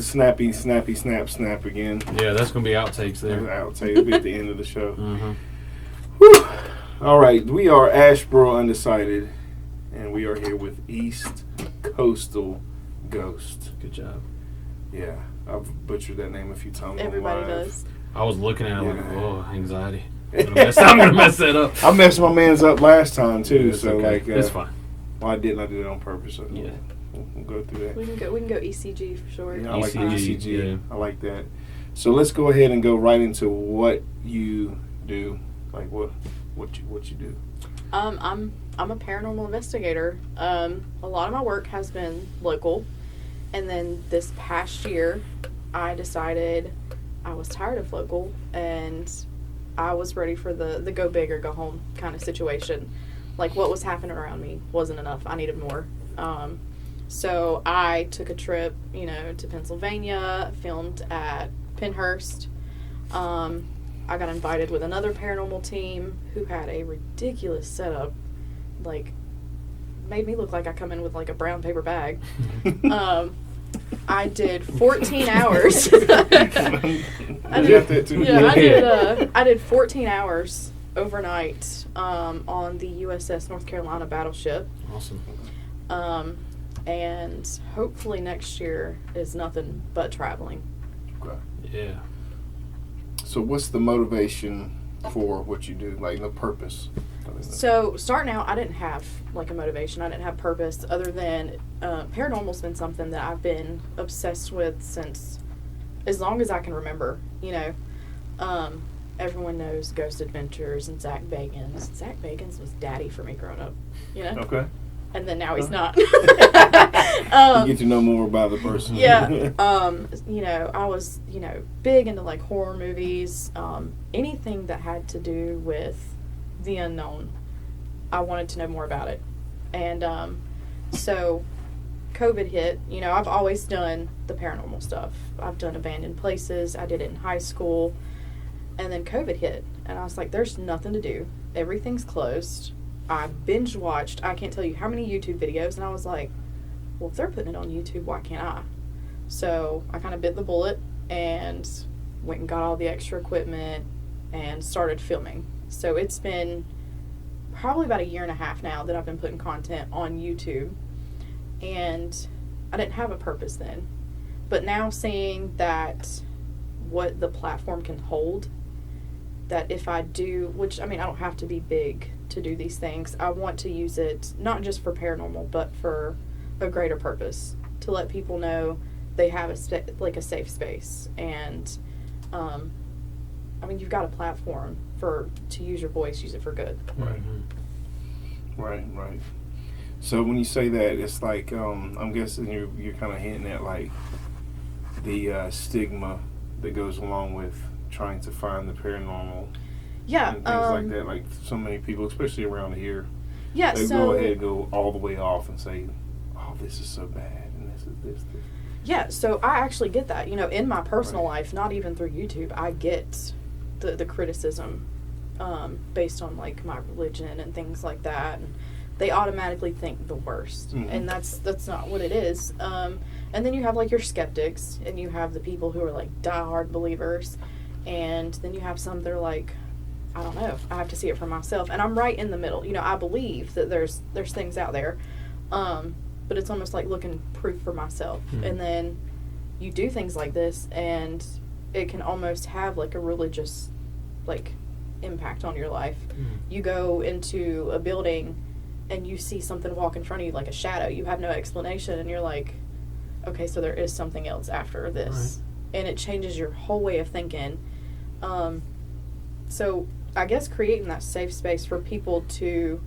the snappy, snap again. Yeah, that's going to be outtakes there. Outtakes. It'll be at the end of the show. Whew. All right, we are ASHEBORO Undecided, and we are here with East Coastal Ghost. Good job. Yeah, I've butchered that name a few times. Everybody does. I was looking at it like, oh, anxiety. I'm gonna mess that up. I messed my man's up last time too, Yeah, so okay. like it's fine. Well, I didn't. I did it on purpose. So Yeah, we'll go through that. We can go ECG for sure. Yeah, I like ECG, ECG. yeah. I like that. So let's go ahead and go right into what you do. Like what you do. I'm a paranormal investigator. A lot of my work has been local, and then this past year, I decided I was tired of local, and I was ready for the go big or go home kind of situation. Like what was happening around me wasn't enough. I needed more. So I took a trip, to Pennsylvania, filmed at Pennhurst. I got invited with another paranormal team who had a ridiculous setup, like made me look like I come in with like a brown paper bag. I did 14 hours. I did 14 hours overnight on the USS North Carolina battleship. Awesome. And hopefully next year is nothing but traveling. Okay. Yeah. So what's the motivation for what you do? Like the purpose? So starting out, I didn't have like a motivation. I didn't have purpose other than paranormal's been something that I've been obsessed with since as long as I can remember. Everyone knows Ghost Adventures and Zach Bagans. Zach Bagans was daddy for me growing up. Okay. And then now he's not. You get to know more about the person. Yeah. I was, big into like horror movies, anything that had to do with the unknown. I wanted to know more about it. And so COVID hit. I've always done the paranormal stuff. I've done abandoned places. I did it in high school. And then COVID hit. And I was like, there's nothing to do. Everything's closed. I binge watched, I can't tell you how many YouTube videos, and I was like, well, if they're putting it on YouTube, why can't I? So I kind of bit the bullet and went and got all the extra equipment and started filming. So it's been probably about 1.5 years now that I've been putting content on YouTube, and I didn't have a purpose then. But now seeing that what the platform can hold, that if I do, which, I don't have to be big to do these things. I want to use it not just for paranormal, but for a greater purpose, to let people know they have a safe space. And you've got a platform to use your voice, use it for good. Right. So when you say that, it's like I'm guessing you're kind of hinting at like the stigma that goes along with trying to find the paranormal. Yeah, and things like that. Like so many people, especially around here, yeah, they go ahead and go all the way off and say, "Oh, this is so bad," and this is this. Yeah, so I actually get that. In my personal life, not even through YouTube, I get the criticism based on like my religion and things like that, and they automatically think the worst, and that's not what it is. And then you have like your skeptics, and you have the people who are like diehard believers, and then you have some that are like, I don't know, I have to see it for myself. And I'm right in the middle. I believe that there's things out there, but it's almost like looking proof for myself. And then you do things like this, and it can almost have like a religious like impact on your life. You go into a building and you see something walk in front of you like a shadow. You have no explanation, and you're like, okay, so there is something else after this. Right. And it changes your whole way of thinking. So I guess creating that safe space for people to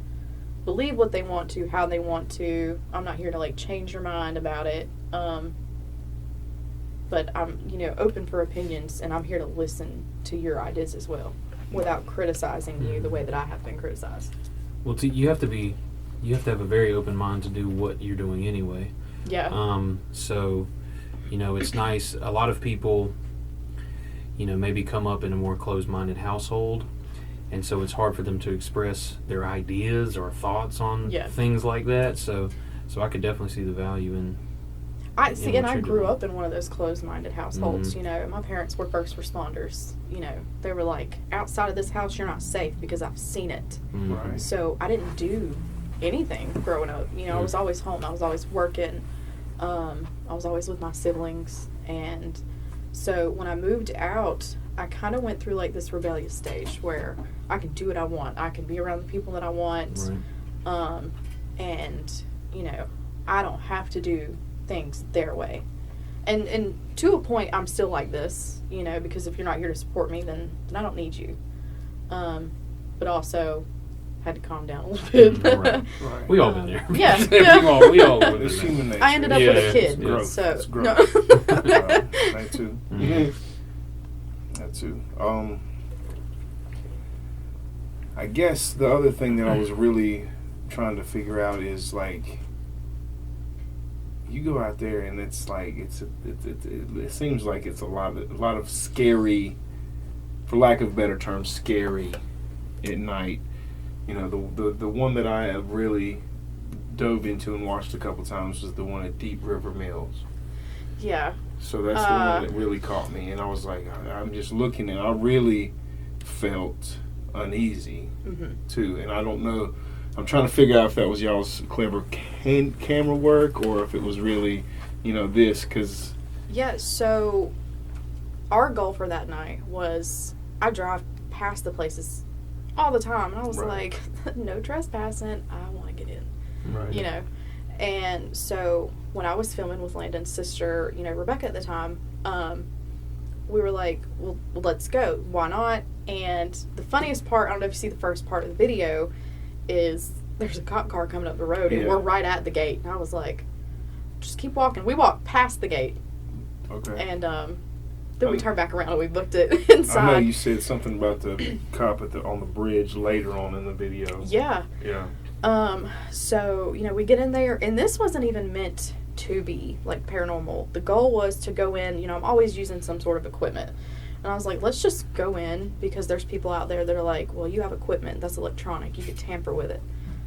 believe what they want to, how they want to. I'm not here to like change your mind about it. But I'm, open for opinions, and I'm here to listen to your ideas as well without criticizing you the way that I have been criticized. Well, you have to have a very open mind to do what you're doing anyway. Yeah. So, it's nice. A lot of people, maybe come up in a more closed-minded household, and so it's hard for them to express their ideas or thoughts on things like that. So I could definitely see the value in. I see, and what I you're grew doing. up in one of those closed-minded households. Mhm. You know, my parents were first responders. You know, they were like, outside of this house, you're not safe because I've seen it. Mhm. Right. So I didn't do anything growing up. You know, I was always home. I was always working. I was always with my siblings. And so when I moved out, I kind of went through like this rebellious stage where I can do what I want. I can be around the people that I want. Right. And, you know, I don't have to do things their way. And to a point, I'm still like this, you know, because if you're not here to support me, then I don't need you. But also had to calm down a little bit. Right. Right. We all been there. Yeah. we all been It's there. human nature. I ended up Yeah, with a it's kid, growth. so It's no. growth. That too. Mhm. That too. I guess the other thing that I was really trying to figure out is like, you go out there and it's like it seems like it's a lot of scary, for lack of a better term, scary at night. You know, the one that I have really dove into and watched a couple times was the one at Deep River Mills. Yeah. So that's the one that really caught me, and I was like, I'm just looking, and I really felt uneasy too. And I don't know. I'm trying to figure out if that was y'all's clever camera work or if it was really, you know, this, because. Yeah, so our goal for that night was, I drive past the places all the time, and I was Right. like, no trespassing, I want to get in, Right. you know. And so when I was filming with Landon's sister, you know, Rebecca at the time, we were like, well, let's go. Why not? And the funniest part, I don't know if you see the first part of the video, is there's a cop car coming up the road, and Yeah. we're right at the gate. And I was like, just keep walking. We walked past the gate, Okay. and then we turned back around and we booked it inside. I know you said something about the cop on the bridge later on in the video. Yeah. Yeah. So, you know, we get in there, and this wasn't even meant to be, like, paranormal. The goal was to go in, you know, I'm always using some sort of equipment. And I was like, let's just go in, because there's people out there that are like, well, you have equipment, that's electronic, you could tamper with it.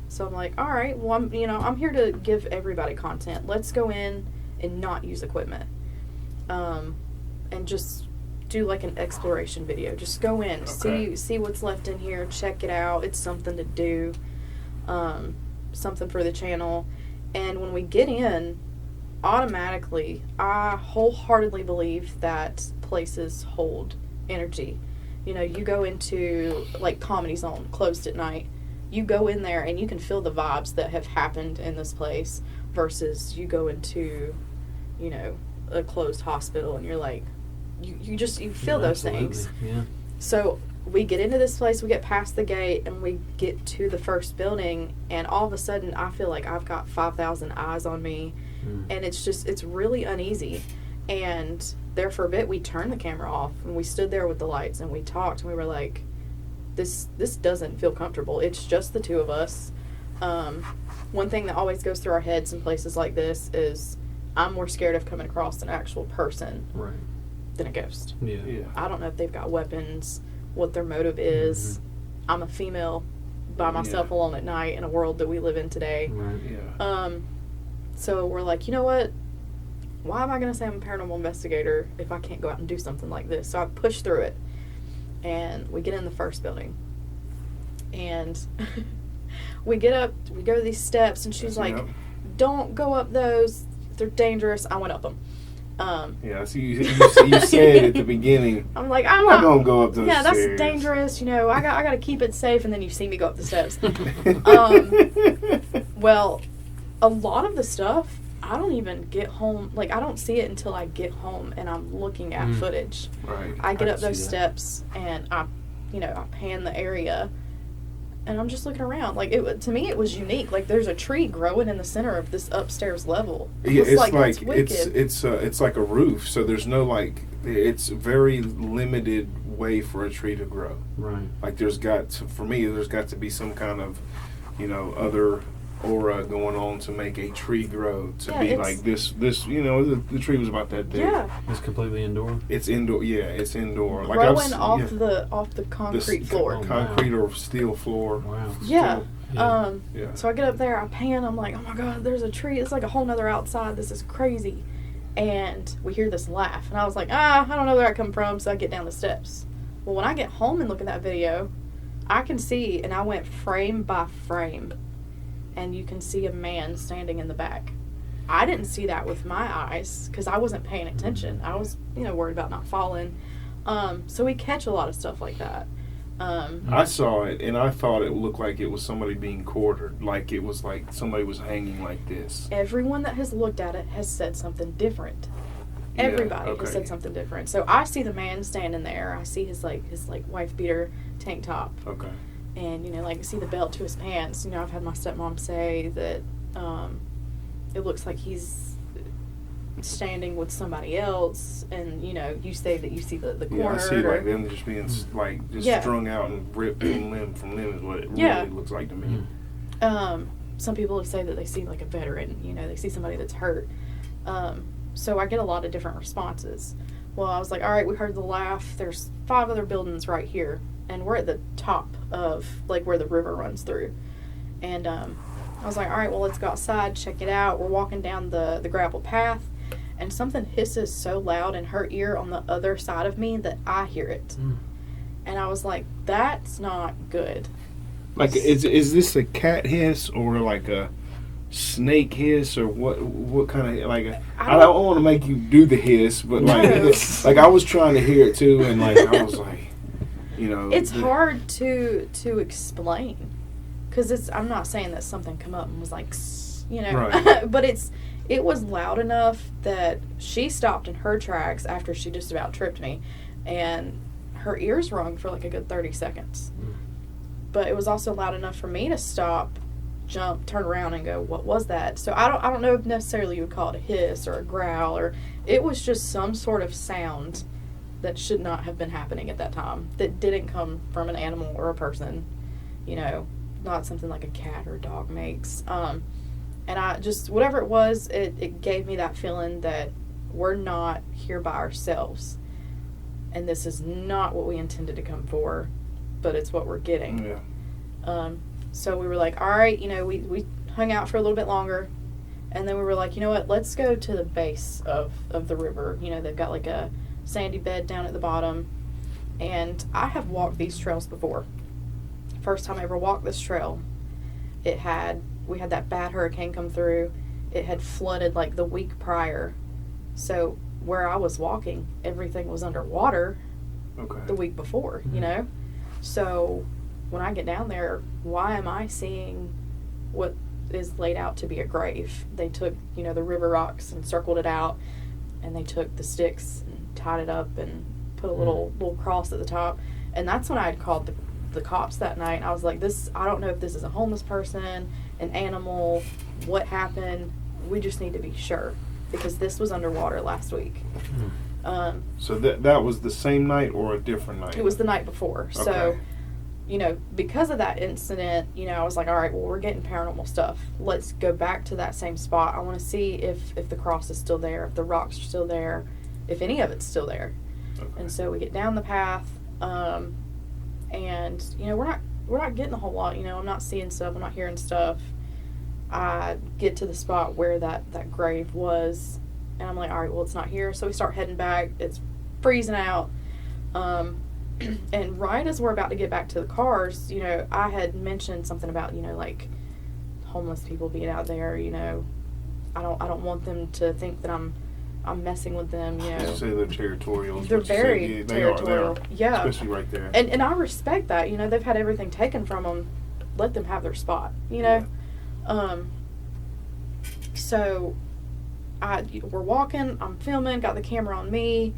So I'm like, all right, well, I'm here to give everybody content. Let's go in and not use equipment. And just do, like, an exploration video. Just go in, Okay. see what's left in here, check it out. It's something to do. Something for the channel. And when we get in, automatically, I wholeheartedly believe that places hold energy. You know, you go into, like, Comedy Zone, closed at night. You go in there and you can feel the vibes that have happened in this place versus you go into, you know, a closed hospital and you're like, you feel those things. Yeah. So we get into this place, we get past the gate, and we get to the first building, and all of a sudden I feel like I've got 5,000 eyes on me, and it's really uneasy. And there for a bit, we turned the camera off, and we stood there with the lights, and we talked, and we were like, this doesn't feel comfortable. It's just the two of us. One thing that always goes through our heads in places like this is I'm more scared of coming across an actual person Right. than a ghost. Yeah. Yeah. I don't know if they've got weapons, what their motive is. I'm a female by myself alone at night in a world that we live in today. Right. Yeah. So we're like, you know what? Why am I going to say I'm a paranormal investigator if I can't go out and do something like this? So I push through it. And we get in the first building. And we get up, we go to these steps, and she's like, don't go up those. They're dangerous. I went up them. Yeah, so you said at the beginning, I'm like, I'm not going to go up those yeah, that's stairs. dangerous. You know, I got to keep it safe. And then you see me go up the steps. Well, a lot of the stuff, I don't even get home. Like, I don't see it until I get home and I'm looking at footage. Right. I get I up can those see that. steps and I pan the area. And I'm just looking around. Like, to me, it was unique. Like, there's a tree growing in the center of this upstairs level. Yeah, it's like that's wicked. it's like a roof, so there's no it's very limited way for a tree to grow. Right. Like there's got to be some kind of, other aura going on to make a tree grow to Yeah, be it's- like this. The tree was about that big. Yeah, It's completely indoor. It's indoor. Yeah, it's indoor. Like growing I've off the concrete floor. Oh, wow. concrete or steel floor. Wow. Yeah. Yeah. Yeah. So I get up there, I pan, I'm like, oh my god, there's a tree. It's like a whole nother outside. This is crazy. And we hear this laugh. And I was like, I don't know where that come from. So I get down the steps. Well, when I get home and look at that video, I can see, and I went frame by frame, and you can see a man standing in the back. I didn't see that with my eyes because I wasn't paying attention. I was, worried about not falling. So we catch a lot of stuff like that. I saw it, and I thought it looked like it was somebody being quartered, like it was like somebody was hanging like this. Everyone that has looked at it has said something different. Everybody has said something different. So I see the man standing there. I see his wife beater tank top. Okay. And see the belt to his pants. I've had my stepmom say that it looks like he's standing with somebody else, and you say that you see the corner. Yeah, I see like them just being strung out and ripped limb from limb is what it really looks like to me. Some people say that they see like a veteran. They see somebody that's hurt. So I get a lot of different responses. Well, I was like, all right, we heard the laugh. There's 5 other buildings right here, and we're at the top of like where the river runs through. And I was like, all right, well, let's go outside, check it out. We're walking down the gravel path, and something hisses so loud in her ear on the other side of me that I hear it. And I was like, that's not good. Like, is this a cat hiss or like a snake hiss, or what kind of, like, I don't want to make you do the hiss, but like I was trying to hear it too, and like I was like, it's hard to explain, because I'm not saying that something come up and was like, right. But it was loud enough that she stopped in her tracks after she just about tripped me, and her ears rung for like a good 30 seconds. But it was also loud enough for me to stop, jump, turn around, and go, what was that? So I don't know if necessarily you would call it a hiss or a growl, or it was just some sort of sound that should not have been happening at that time, that didn't come from an animal or a person, not something like a cat or a dog makes. And I just, whatever it was, it gave me that feeling that we're not here by ourselves, and this is not what we intended to come for, but it's what we're getting. Yeah. So we were like, all right, we hung out for a little bit longer, and then we were like, you know what, let's go to the base of the river. They've got like a sandy bed down at the bottom, and I have walked these trails before. First time I ever walked this trail, we had that bad hurricane come through. It had flooded like the week prior, so where I was walking, everything was underwater. Okay. The week before, so when I get down there, why am I seeing what is laid out to be a grave? They took, the river rocks and circled it out, and they took the sticks and tied it up and put a little cross at the top. And that's when I had called the cops that night. I was like, I don't know if this is a homeless person, an animal, what happened. We just need to be sure, because this was underwater last week. So that was the same night or a different night? It was the night before. Okay. So, because of that incident, I was like, all right, well, we're getting paranormal stuff. Let's go back to that same spot. I want to see if the cross is still there, if the rocks are still there, if any of it's still there. Okay. And so we get down the path, and, we're not getting a whole lot. I'm not seeing stuff. I'm not hearing stuff. I get to the spot where that grave was, and I'm like, all right, well, it's not here. So we start heading back. It's freezing out. And right as we're about to get back to the cars, I had mentioned something about, like homeless people being out there, I don't want them to think that I'm messing with them, You say they're territorial. They're very territorial. They are, yeah. Especially right there. And I respect that. They've had everything taken from them. Let them have their spot, Yeah. So we're walking, I'm filming, got the camera on me.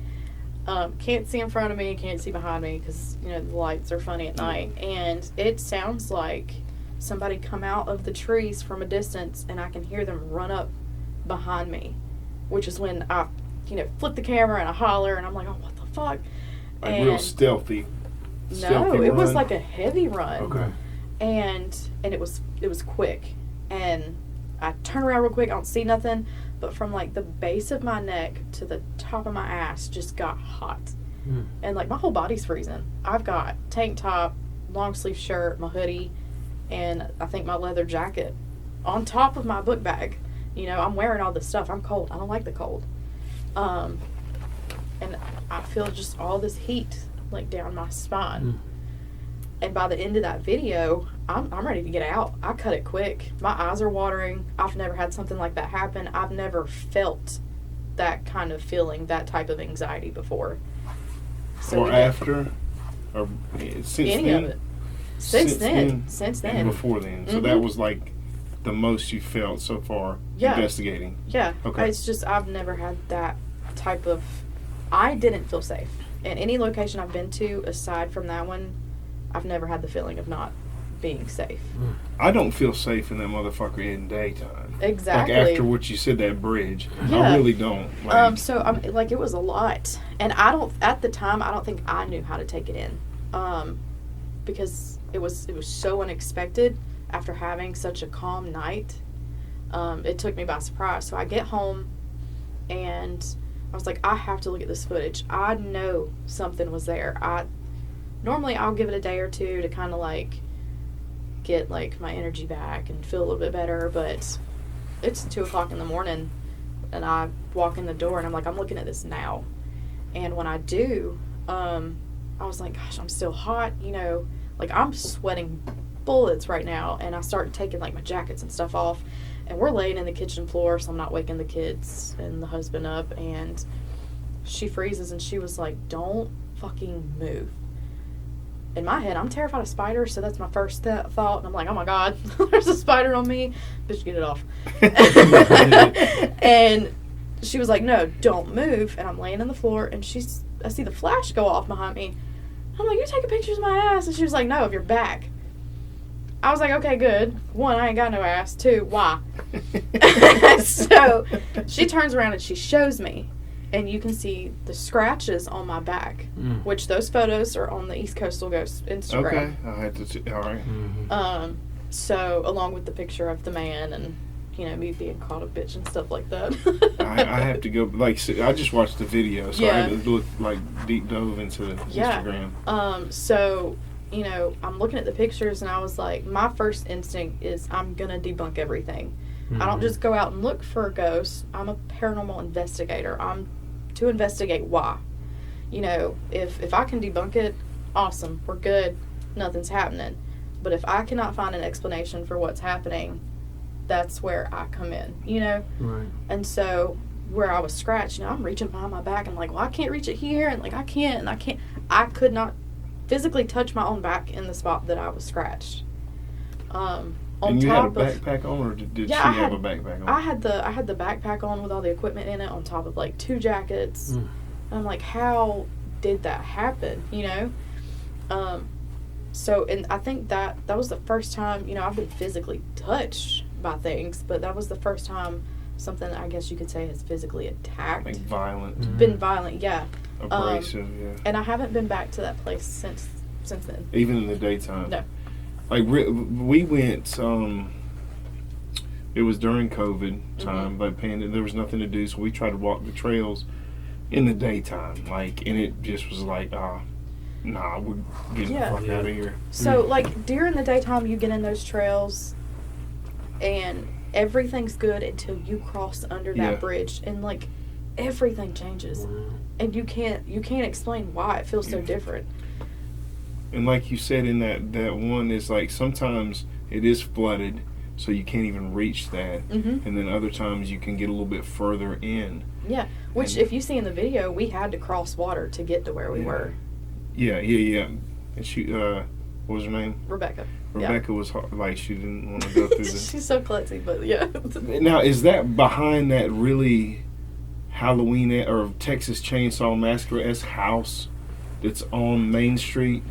Can't see in front of me, can't see behind me, because the lights are funny at night, and it sounds like somebody come out of the trees from a distance, and I can hear them run up behind me, which is when I flip the camera and I holler, and I'm like, oh, what the fuck? Like real stealthy. No, it was like a heavy run. Okay. And it was quick, and I turn around real quick, I don't see nothing, but from like the base of my neck to the top of my ass just got hot. And like my whole body's freezing. I've got tank top, long sleeve shirt, my hoodie, and I think my leather jacket on top of my book bag. I'm wearing all this stuff. I'm cold. I don't like the cold. And I feel just all this heat like down my spine. And by the end of that video, I'm ready to get out. I cut it quick. My eyes are watering. I've never had something like that happen. I've never felt that kind of feeling, that type of anxiety before. So or after? Or since any then? of it. Since then. And before then. So that was like the most you felt so far investigating. Yeah. Okay. It's just I've never had that type of... I didn't feel safe. In any location I've been to, aside from that one, I've never had the feeling of not being safe. I don't feel safe in that motherfucker in daytime. Exactly. Like after what you said, that bridge. Yeah. I really don't. Like, So like it was a lot, and at the time I don't think I knew how to take it in, because it was so unexpected after having such a calm night. It took me by surprise. So I get home, and I was like, I have to look at this footage. I know something was there. Normally I'll give it a day or two to kind of like get like my energy back and feel a little bit better, but it's 2:00 in the morning and I walk in the door and I'm like, I'm looking at this now. And when I do, I was like, gosh, I'm still hot, like I'm sweating bullets right now. And I start taking like my jackets and stuff off, and we're laying in the kitchen floor, so I'm not waking the kids and the husband up. And she freezes and she was like, don't fucking move. In my head, I'm terrified of spiders, so that's my first thought. And I'm like, oh my God, there's a spider on me. Bitch, get it off. And she was like, no, don't move. And I'm laying on the floor, and I see the flash go off behind me. I'm like, you're taking pictures of my ass. And she was like, no, of your back. I was like, okay, good. 1, I ain't got no ass. 2, why? So she turns around and she shows me. And you can see the scratches on my back, which those photos are on the East Coastal Ghost Instagram. Okay, I had to see. All right. So along with the picture of the man and me being called a bitch and stuff like that. I have to go. Like, I just watched the video, so I had to look like deep dove into Instagram. So I'm looking at the pictures and I was like, my first instinct is I'm gonna debunk everything. I don't just go out and look for a ghost. I'm a paranormal investigator. I'm to investigate why. If I can debunk it, awesome. We're good. Nothing's happening. But if I cannot find an explanation for what's happening, that's where I come in, Right. And so where I was scratched, I'm reaching behind my back and I'm like, well, I can't reach it here. And like, I could not physically touch my own back in the spot that I was scratched. And you had a backpack on, or did she have a backpack on? I had the backpack on with all the equipment in it, on top of like 2 jackets. And I'm like, how did that happen? So, and I think that was the first time, I've been physically touched by things, but that was the first time something, I guess you could say, has physically attacked. Like violent. Been violent, yeah. Abrasive, yeah. And I haven't been back to that place since then. Even in the daytime? No. Like, we went, it was during COVID time, but there was nothing to do, so we tried to walk the trails in the daytime. Like, and it just was like, nah, we're getting the fuck out of here. So, like, during the daytime, you get in those trails, and everything's good until you cross under that bridge, and, like, everything changes. And you can't explain why it feels so different. And like you said in that one, is like sometimes it is flooded, so you can't even reach that. And then other times you can get a little bit further in. Yeah, which if you see in the video, we had to cross water to get to where we were. Yeah. And she, what was her name? Rebecca. Rebecca was hard, like she didn't want to go through this. She's so klutzy, but yeah. Now, is that behind that really Halloween or Texas Chainsaw Massacre-esque house that's on Main Street?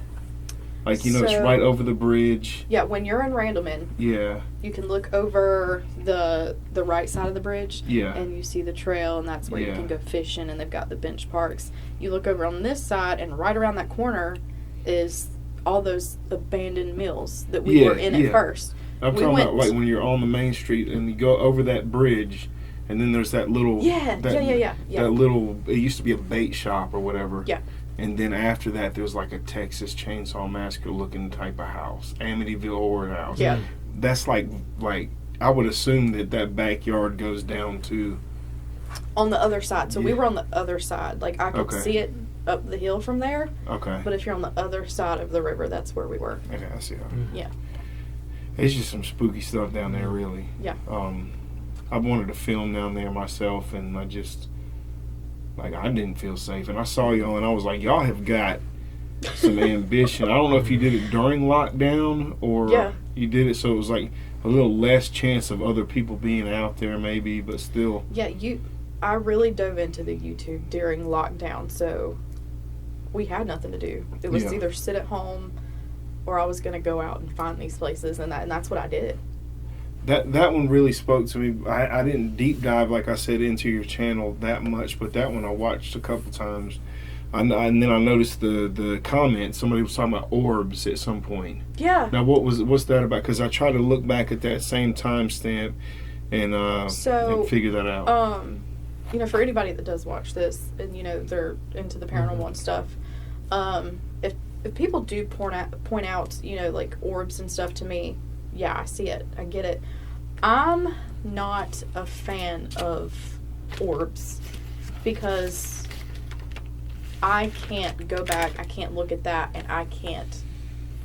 Like, it's right over the bridge. Yeah, when you're in Randleman, you can look over the right side of the bridge, and you see the trail, and that's where you can go fishing, and they've got the bench parks. You look over on this side, and right around that corner is all those abandoned mills that we were in at first. I'm talking about like when you're on the Main Street, and you go over that bridge, and then there's that little... That little... It used to be a bait shop or whatever. Yeah. And then after that, there was like a Texas Chainsaw Massacre looking type of house. Amityville Horror House. Yeah. That's like I would assume that backyard goes down to On the other side. So we Yeah. were on the other side. Like, I could Okay. see it up the hill from there. Okay. But if you're on the other side of the river, that's where we were. Okay, I see. Yeah. It's just some spooky stuff down there, really. Yeah. I wanted to film down there myself, and I didn't feel safe. And I saw y'all, and I was like, y'all have got some ambition. I don't know if you did it during lockdown or Yeah. you did it so it was like a little less chance of other people being out there, maybe, but still. Yeah, I really dove into the YouTube during lockdown, so we had nothing to do. It was Yeah. either sit at home or I was going to go out and find these places, and that's what I did. That one really spoke to me. I didn't deep dive, like I said, into your channel that much, but that one I watched a couple times. And then I noticed the comment. Somebody was talking about orbs at some point. Yeah. Now, what's that about? Because I tried to look back at that same timestamp and figure that out. You know, for anybody that does watch this and, you know, they're into the paranormal and stuff, if people do point out, you know, like orbs and stuff to me, yeah, I see it. I get it. I'm not a fan of orbs because I can't go back, I can't look at that, and I can't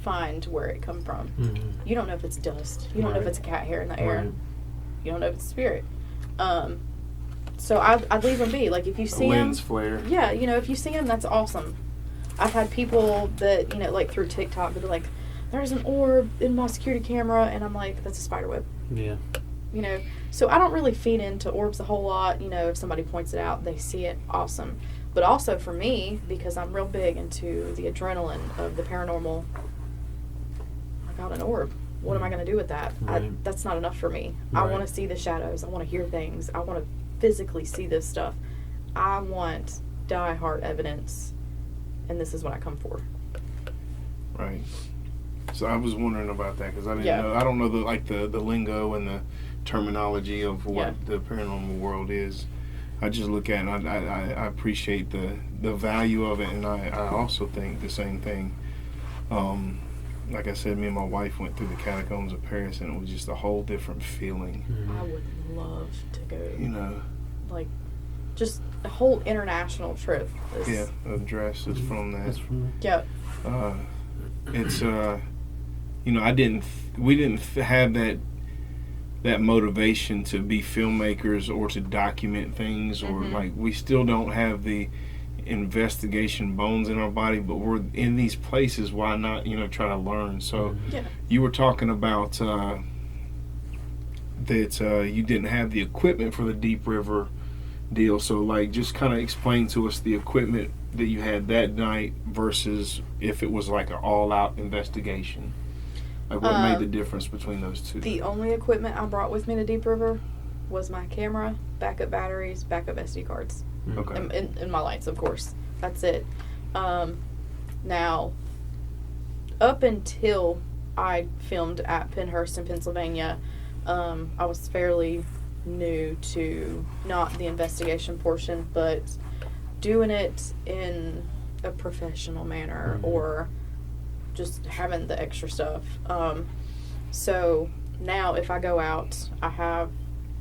find where it come from. Mm-hmm. You don't know if it's dust. You don't know if it's a cat hair in the air. Right. You don't know if it's a spirit. So I'd leave them be. Like, if you see them, lens flare. yeah, you know, if you see them, that's awesome. I've had people that, you know, like through TikTok, that are like, there's an orb in my security camera, and I'm like, that's a spider web. Yeah. You know, so I don't really feed into orbs a whole lot. You know, if somebody points it out, they see it, awesome. But also for me, because I'm real big into the adrenaline of the paranormal, I got an orb. What am I going to do with that? Right. That's not enough for me. Right. I want to see the shadows. I want to hear things. I want to physically see this stuff. I want die-hard evidence, and this is what I come for. Right. So I was wondering about that because I didn't Yeah. know. I don't know the lingo and the terminology of what Yeah. the paranormal world is. I just look at it and I appreciate the value of it, and I also think the same thing. Like I said, me and my wife went through the catacombs of Paris, and it was just a whole different feeling. Mm-hmm. I would love to go, You know, like, just a whole international trip. yeah, the dress is from that. That's from Yeah. It's you know, we didn't have that motivation to be filmmakers or to document things, or Mhm. like we still don't have the investigation bones in our body, but we're in these places. Why not, you know, try to learn? So Yeah. you were talking about that you didn't have the equipment for the Deep River deal. So like, just kind of explain to us the equipment that you had that night versus if it was like an all-out investigation. Like, what made the difference between those two? The only equipment I brought with me to Deep River was my camera, backup batteries, backup SD cards, Okay. and my lights, of course. That's it. Now, up until I filmed at Pennhurst in Pennsylvania, I was fairly new to not the investigation portion, but doing it in a professional manner, Mhm. or just having the extra stuff. So now if I go out, I have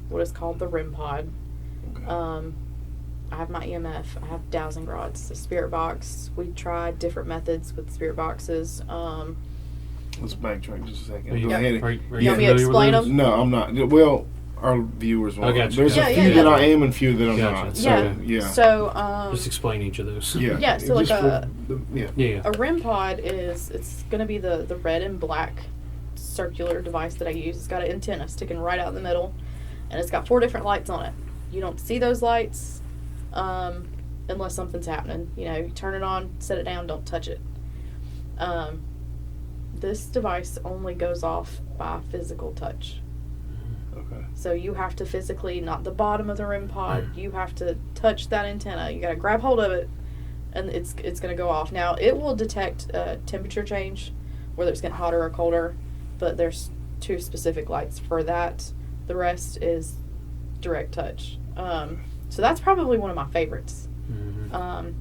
what is called the REM pod. Okay. I have my EMF. I have dowsing rods, the spirit box. We tried different methods with spirit boxes. Let's backtrack just a second. Are you, Go ahead. are you You want me to familiar with explain those? them? No, I'm not. Well, our viewers will. I got you. There's Yeah, a yeah, few yeah. that I am and few that I'm Gotcha. not. Yeah. So, yeah. So Just explain each of those. Yeah. Yeah, so like Just a- yeah. Yeah. a REM pod it's going to be the red and black circular device that I use. It's got an antenna sticking right out in the middle, and it's got 4 different lights on it. You don't see those lights unless something's happening. You know, you turn it on, set it down, don't touch it. This device only goes off by physical touch. Okay. So you have to physically, not the bottom of the REM pod, you have to touch that antenna. You got to grab hold of it, and it's going to go off. Now, it will detect temperature change, whether it's getting hotter or colder, but there's 2 specific lights for that. The rest is direct touch. So that's probably one of my favorites. Mhm.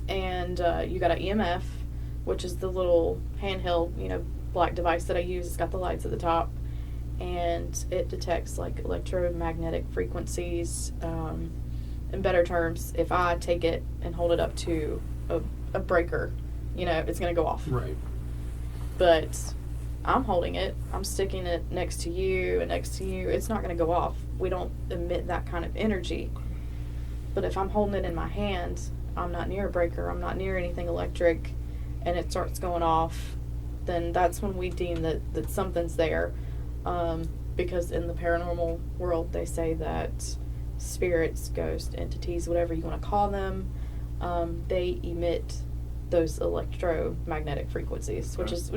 And you got an EMF, which is the little handheld, you know, black device that I use. It's got the lights at the top. and it detects like electromagnetic frequencies. In better terms, if I take it and hold it up to a breaker, it's going to go off. Right. But I'm holding it, I'm sticking it next to you and next to you, it's not going to go off. We don't emit that kind of energy. But if I'm holding it in my hand, I'm not near a breaker, I'm not near anything electric, and it starts going off, then that's when we deem that something's there. Because in the paranormal world, they say that spirits, ghosts, entities, whatever you want to call them, they emit those electromagnetic frequencies, which is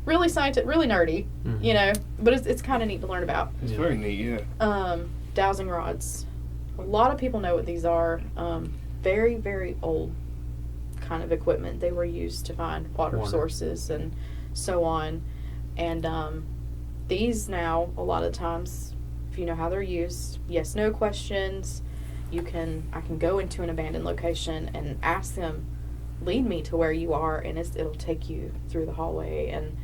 really scientific, really nerdy, but it's kind of neat to learn about. It's very neat, yeah. Dowsing rods. A lot of people know what these are. Very, very old kind of equipment. They were used to find water sources and so on. And these now, a lot of times, if you know how they're used, yes, no questions. I can go into an abandoned location and ask them, lead me to where you are, and it'll take you through the hallway. And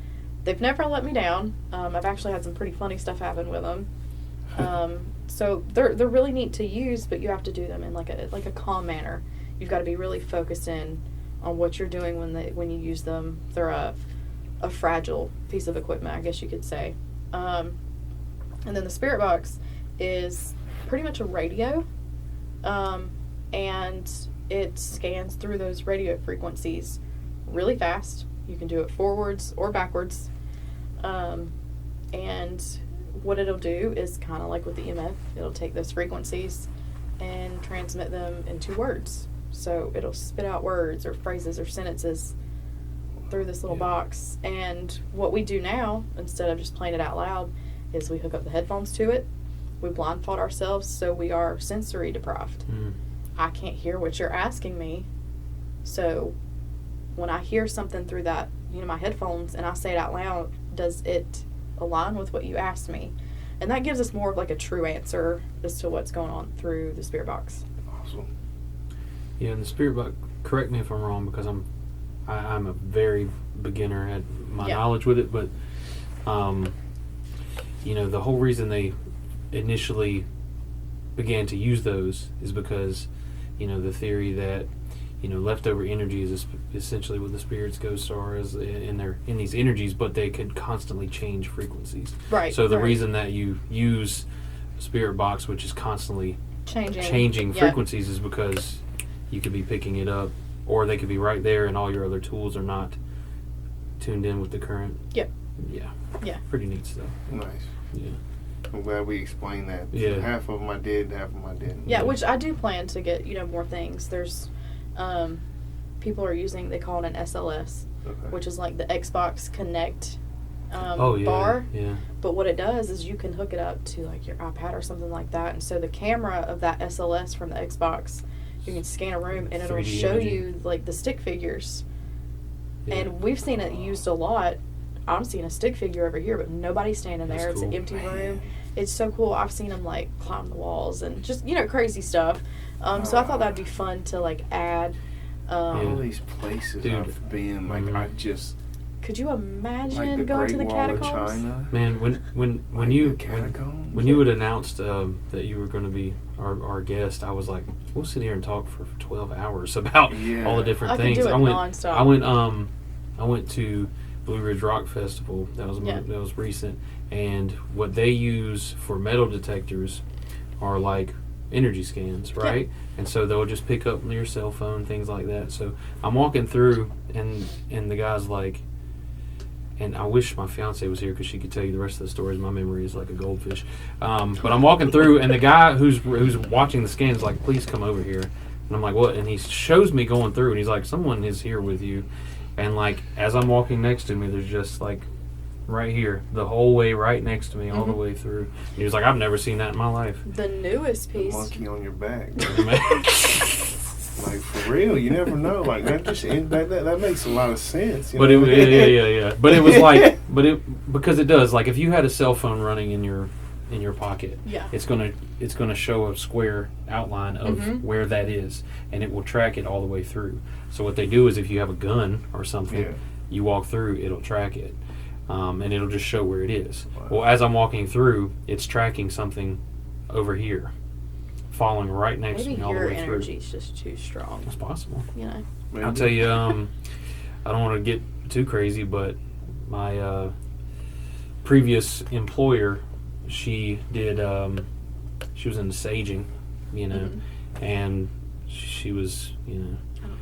they've never let me down. I've actually had some pretty funny stuff happen with them. So they're really neat to use, but you have to do them in like a calm manner. You've got to be really focused in on what you're doing when you use them. They're a fragile piece of equipment, I guess you could say. And then the spirit box is pretty much a radio, and it scans through those radio frequencies really fast. You can do it forwards or backwards. And what it'll do is kind of like with the EMF, it'll take those frequencies and transmit them into words. So it'll spit out words or phrases or sentences through this little box. And what we do now, instead of just playing it out loud, is we hook up the headphones to it. We blindfold ourselves so we are sensory deprived. I can't hear what you're asking me. So when I hear something through that, my headphones, and I say it out loud, does it align with what you asked me? And that gives us more of like a true answer as to what's going on through the spirit box. Awesome. Yeah, and the spirit box, correct me if I'm wrong, because I'm a very beginner at my knowledge with it, but the whole reason they initially began to use those is because the theory that leftover energy is essentially what the spirits, ghosts are in these energies, but they can constantly change frequencies. Right. So the reason that you use a spirit box, which is constantly changing frequencies, is because you could be picking it up, or they could be right there, and all your other tools are not tuned in with the current. Yep. Yeah. Pretty neat stuff. Nice. Yeah. I'm glad we explained that. Yeah. Half of them I did, half of them I didn't. Yeah, which I do plan to get, more things. There's, people are using, they call it an SLS, which is like the Xbox Connect bar. Yeah. But what it does is you can hook it up to like your iPad or something like that. And so the camera of that SLS from the Xbox, you can scan a room and it'll show you like the stick figures. Yeah. And we've seen it used a lot. I'm seeing a stick figure over here, but nobody's standing there. It's an empty room. It's so cool. I've seen them like climb the walls and just crazy stuff. So I thought that'd be fun to like add. All these places I've been, like I just. Could you imagine like the going to the Great Wall of catacombs? China. Man, when you had announced that you were going to be our guest, I was like, we'll sit here and talk for 12 hours about all the different things. I could do it nonstop. I went to Blue Ridge Rock Festival. That was recent, and what they use for metal detectors are like energy scans, right? Yeah. And so they'll just pick up your cell phone, things like that. So I'm walking through, and the guy's like, and I wish my fiance was here because she could tell you the rest of the stories. My memory is like a goldfish. But I'm walking through, and the guy who's watching the scan is like, please come over here. And I'm like, what? And he shows me going through, and he's like, someone is here with you. And like, as I'm walking next to me, there's just like, right here, the whole way right next to me, all the way through. And he was like, I've never seen that in my life. The newest piece. The monkey on your back. Like, for real, you never know. Like, that makes a lot of sense. But yeah. But it was like, because it does. Like, if you had a cell phone running in your pocket, it's gonna show a square outline of where that is, and it will track it all the way through. So what they do is, if you have a gun or something, you walk through, it'll track it. and it'll just show where it is. Wow. Well, as I'm walking through, it's tracking something over here, following right next Maybe to me all the your way through. energy's just too strong. It's possible. You know. Maybe. I'll tell you, I don't want to get too crazy, but my previous employer, she did, she was into saging, you know, and she was, you know,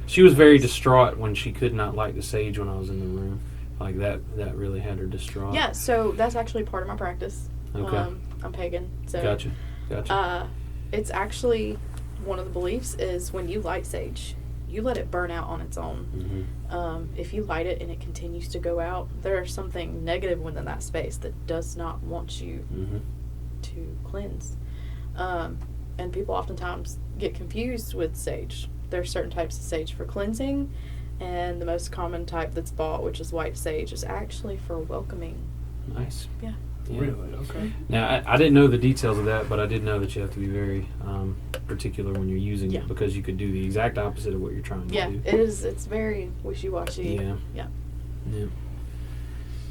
she was very distraught when she could not light the sage when I was in the room. Like that really had her distraught. Yeah, so that's actually part of my practice. Okay. I'm pagan, so Gotcha. it's actually one of the beliefs is when you light sage, you let it burn out on its own. If you light it and it continues to go out, there's something negative within that space that does not want you to cleanse. And people oftentimes get confused with sage. There are certain types of sage for cleansing, and the most common type that's bought, which is white sage, is actually for welcoming. Nice. Yeah. Really? Okay. Now, I didn't know the details of that, but I did know that you have to be very particular when you're using it, because you could do the exact opposite of what you're trying to do. It is. It's very wishy-washy. Yeah.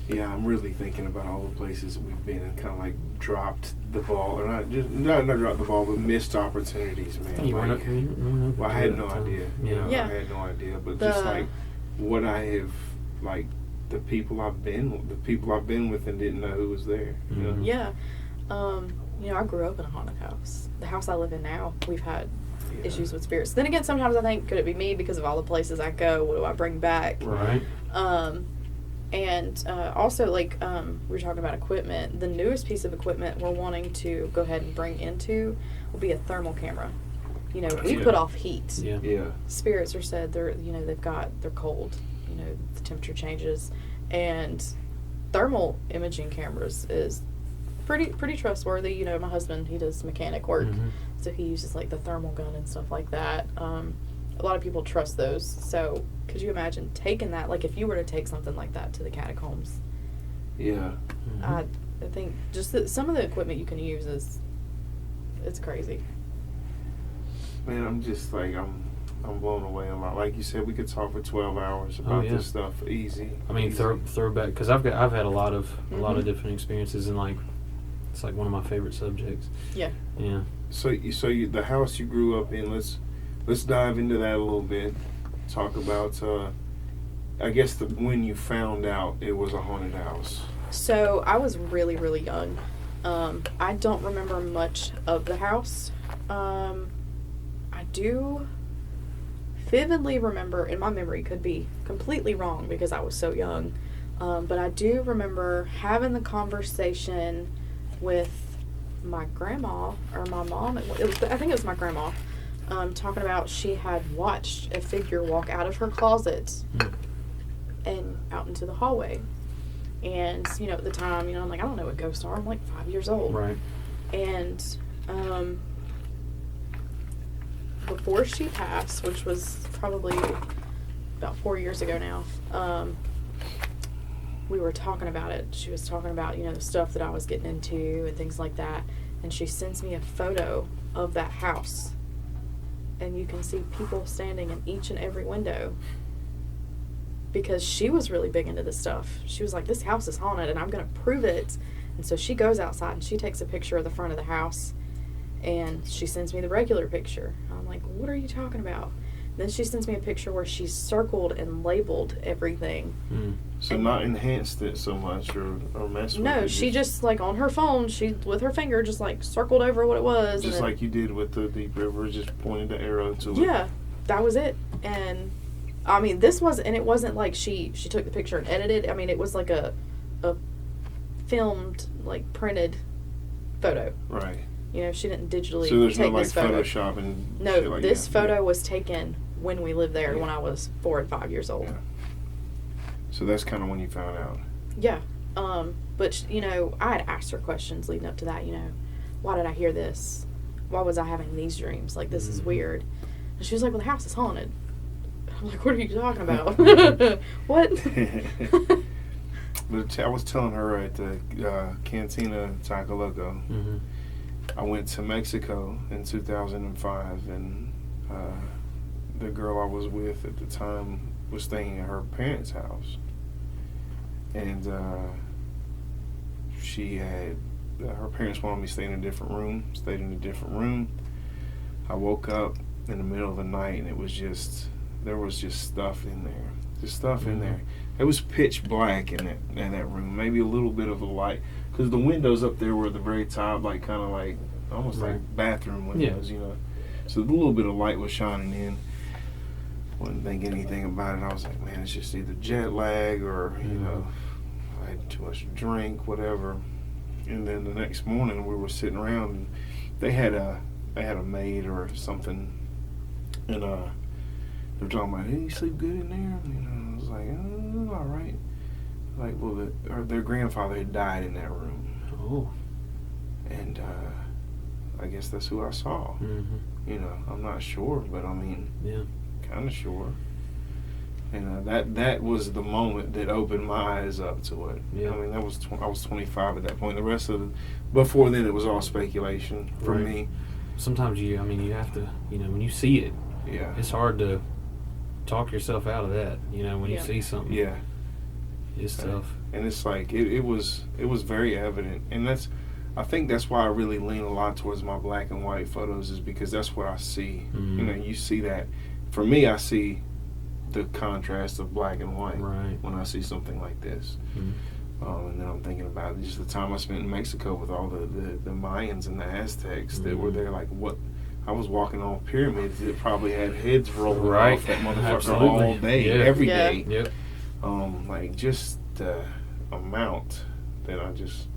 Yeah, I'm really thinking about all the places we've been and kind of like dropped the ball, or not dropped the ball, but missed opportunities, man. You weren't Like, open well, I had no idea. You know, Yeah. I had no idea, but just like what I have, like the people I've been with and didn't know who was there. You know? Yeah. You know, I grew up in a haunted house. The house I live in now, we've had issues with spirits. Then again, sometimes I think, could it be me because of all the places I go? What do I bring back? Right. And also, like, we were talking about equipment. The newest piece of equipment we're wanting to go ahead and bring into will be a thermal camera. You know, we put off heat. Yeah. Spirits are said they're cold. You know, the temperature changes, and thermal imaging cameras is pretty trustworthy. You know, my husband, he does mechanic work, so he uses like the thermal gun and stuff like that. A lot of people trust those. So could you imagine taking that, like if you were to take something like that to the catacombs? Yeah. I think just some of the equipment you can use it's crazy. Man, I'm just like I'm blown away a lot. Like you said, we could talk for 12 hours about this stuff easy. I mean, easy. throwback, because I've had a lot of different experiences, and like it's like one of my favorite subjects. Yeah. So the house you grew up in. Let's dive into that a little bit. Talk about I guess when you found out it was a haunted house. So I was really, really young. I don't remember much of the house. I do vividly remember, and my memory could be completely wrong because I was so young, but I do remember having the conversation with my grandma or my mom. I think it was my grandma, talking about she had watched a figure walk out of her closet and out into the hallway. And, you know, at the time, you know, I'm like, I don't know what ghosts are. I'm like 5 years old. Right. And before she passed, which was probably about 4 years ago now, we were talking about it. She was talking about, you know, the stuff that I was getting into and things like that. And she sends me a photo of that house. And you can see people standing in each and every window. Because she was really big into this stuff. She was like, this house is haunted and I'm going to prove it. And so she goes outside and she takes a picture of the front of the house. And she sends me the regular picture. I'm like, what are you talking about? Then she sends me a picture where she circled and labeled everything. So not enhanced it so much or messed with it. No, she just like on her phone, she with her finger just like circled over what it was. Just and like you did with the Deep River, just pointed the arrow to it. Yeah, that was it. And I mean, it wasn't like she took the picture and edited. I mean, it was like a filmed, like printed photo. Right. You know, she didn't digitally So there's take no like this photo. Photoshop and No, shit like this that. photo was taken when we lived there Yeah. when I was 4 and 5 years old. Yeah. So that's kind of when you found out. Yeah. But, you know, I had asked her questions leading up to that, you know. Why did I hear this? Why was I having these dreams? Like, this is weird. And she was like, well, the house is haunted. I'm like, what are you talking about? What? But I was telling her at the Cantina Taco Loco, I went to Mexico in 2005, and the girl I was with at the time was staying at her parents' house. And she had her parents wanted me to stay in a different room. Stayed in a different room. I woke up in the middle of the night, and there was just stuff in there. Just stuff in there. It was pitch black in that room. Maybe a little bit of a light, because the windows up there were at the very top, like kind of like almost like bathroom windows, you know. So a little bit of light was shining in. Wasn't thinking anything about it. I was like, man, it's just either jet lag or you know, I had too much to drink, whatever. And then the next morning we were sitting around, and they had a maid or something, and they were talking about, hey, you sleep good in there? You know, I was like, oh, all right. Like, well, their grandfather had died in that room. Oh. And I guess that's who I saw. You know, I'm not sure, but I mean, kind of sure. And that was the moment that opened my eyes up to it. I mean, I was 25 at that point. The rest of before then, it was all speculation for me. Sometimes you have to, you know, when you see it, it's hard to talk yourself out of that. You know, when you see something, it's tough. And it's like it was very evident, and I think that's why I really lean a lot towards my black and white photos, is because that's what I see. You know, you see that. For me, I see the contrast of black and white when I see something like this. And then I'm thinking about just the time I spent in Mexico with all the Mayans and the Aztecs that were there. Like, what I was walking on pyramids that probably had heads rolling off that motherfucker all day, every day. Like, just the amount that I just,